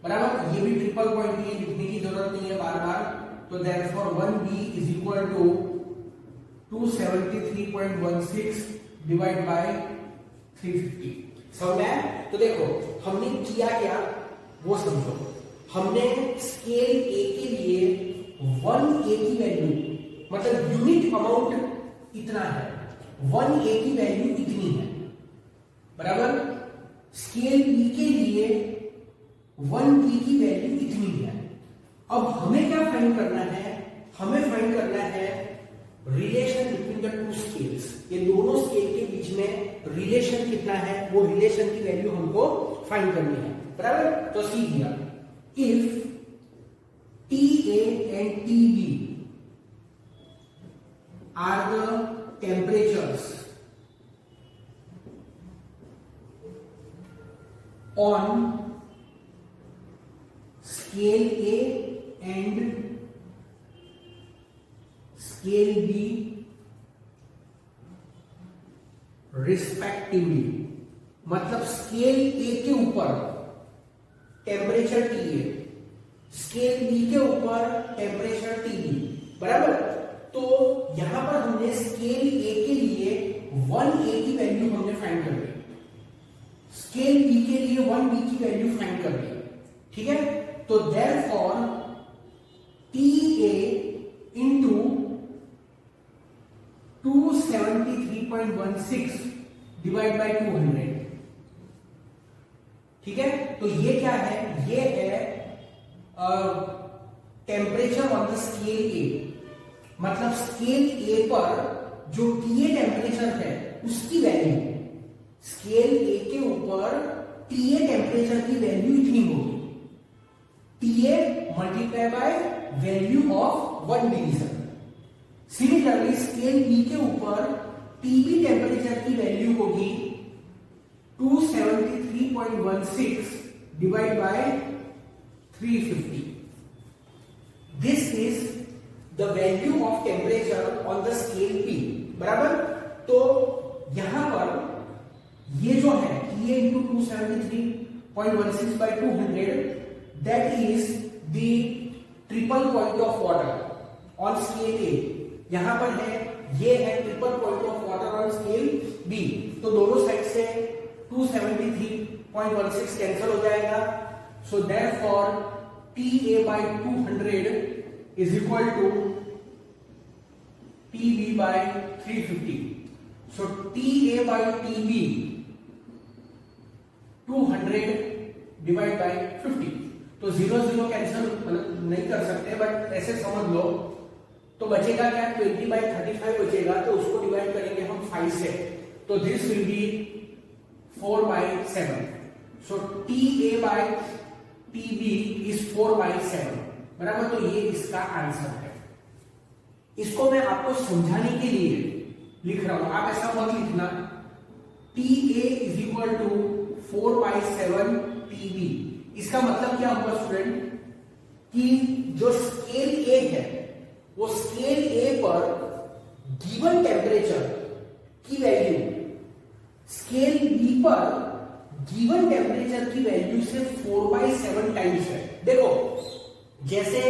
बराबर। ये भी ट्रिपल पॉइंट है, लिखने की जरूरत नहीं है बार बार। तो therefore 1B is equal to 273.16 divide by 350। समझ में? तो देखो हमने किया क्या वो समझो। हमने स्केल ए के लिए 1A की वैल्यू मतलब यूनिट अमाउंट इतना है, 1A की वैल्यू इतनी है, बराबर। स्केल बी के लिए 1B की वैल्यू इतनी है। अब हमें क्या फाइंड करना है, हमें फाइंड करना है relation between the two scales. ये दोनों स्केल के बीच में रिलेशन कितना है, वो रिलेशन की वैल्यू हमको फाइंड करनी है, बराबर। तो see here, if TA and TB are the temperatures on scale A and scale B respectively, मतलब स्केल ए के ऊपर टेम्परेचर TA, स्केल बी के ऊपर टेम्परेचर TB, बराबर। तो यहां पर हमने स्केल ए के लिए 1A की वैल्यू हमने फाइंड कर ली, स्केल बी के लिए 1B की वैल्यू फाइंड कर ली, ठीक है। तो therefore TA into 273.16 divide by 200, ठीक है। तो ये क्या है, ये है टेम्परेचर ऑन द स्केल ए, मतलब स्केल ए पर जो TA टेम्परेचर है उसकी वैल्यू, स्केल ए के ऊपर TA टेम्परेचर की वैल्यू इतनी होगी, TA multiply by value of 1 division. Similarly scale B के ऊपर TB टेम्परेचर की वैल्यू होगी 273.16 divide by 350। This is the value of temperature on the scale P, बराबर। तो यहां पर ये जो है ये into 273.16 by 200, that is the triple point of water on scale A। यहां पर है ये है triple point of water on scale B, तो दोनों साइड से 273.16 कैंसिल हो जाएगा। So therefore TA by 200 is equal to TB by 350. So TA by TB 200 divide by 50, तो 0 कैंसिल नहीं कर सकते, बट ऐसे समझ लो। तो बचेगा क्या, 20/35 बचेगा, तो उसको डिवाइड करेंगे हम 5 से, तो this will B 4/7। So TA by TB is 4/7, बराबर। तो ये इसका आंसर है। इसको मैं आपको समझाने के लिए लिख रहा हूं, आप ऐसा मत लिखना। TA is equal to 4/7 TB। इसका मतलब क्या होगा स्टूडेंट, कि जो स्केल A है वो स्केल A पर गिवन टेम्परेचर की वैल्यू स्केल B पर गिवन टेम्परेचर की वैल्यू से 4/7 टाइम्स है। देखो, जैसे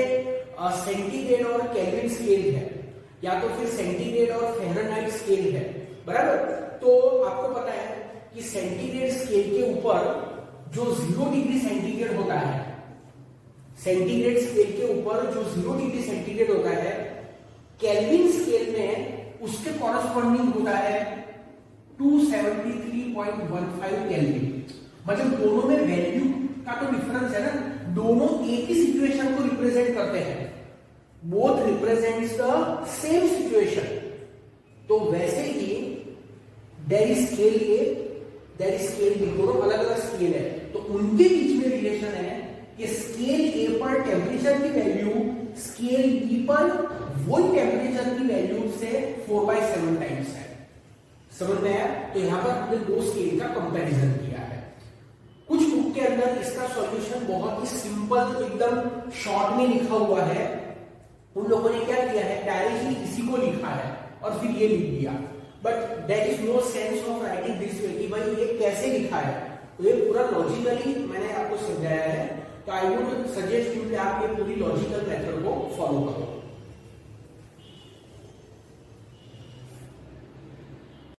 सेंटीग्रेड और केल्विन स्केल है, या तो फिर सेंटीग्रेड और फ़ारेनहाइट स्केल है, बराबर। तो आपको पता है कि सेंटीग्रेड स्केल के ऊपर जो 0 डिग्री सेंटीग्रेड होता है, सेंटीग्रेड स्केल के ऊपर जो 0 डिग्री सेंटीग्रेड होता है, केल्विन स्केल में उसके कॉरस्पॉन्डिंग होता है 273.15 केल्विन। मतलब दोनों में वैल्यू का तो डिफरेंस है ना, दोनों एक ही सिचुएशन को रिप्रेजेंट करते हैं, both represents the same situation. तो वैसे ही there is scale A, there is scale B, दोनों अलग अलग स्केल है, तो उनके बीच में रिलेशन है कि स्केल A पर टेम्परेचर की वैल्यू स्केल B पर वही टेम्परेचर की वैल्यू से 4/7 टाइम्स है। समझ में आया? तो यहां पर हमने दो स्केल का कंपैरिजन किया है। कुछ बुक के अंदर इसका सॉल्यूशन बहुत ही सिंपल, एकदम शॉर्ट में लिखा हुआ है। उन लोगों ने क्या किया है, डायरेक्टली इसी को लिखा है और फिर ये लिख दिया, but there is no sense of writing this way कि भाई ये कैसे लिखा है। तो ये पूरा लॉजिकली मैंने आपको समझाया है, तो आई वुड सजेस्ट यू कि आप ये पूरी लॉजिकल मेथड को फॉलो करो।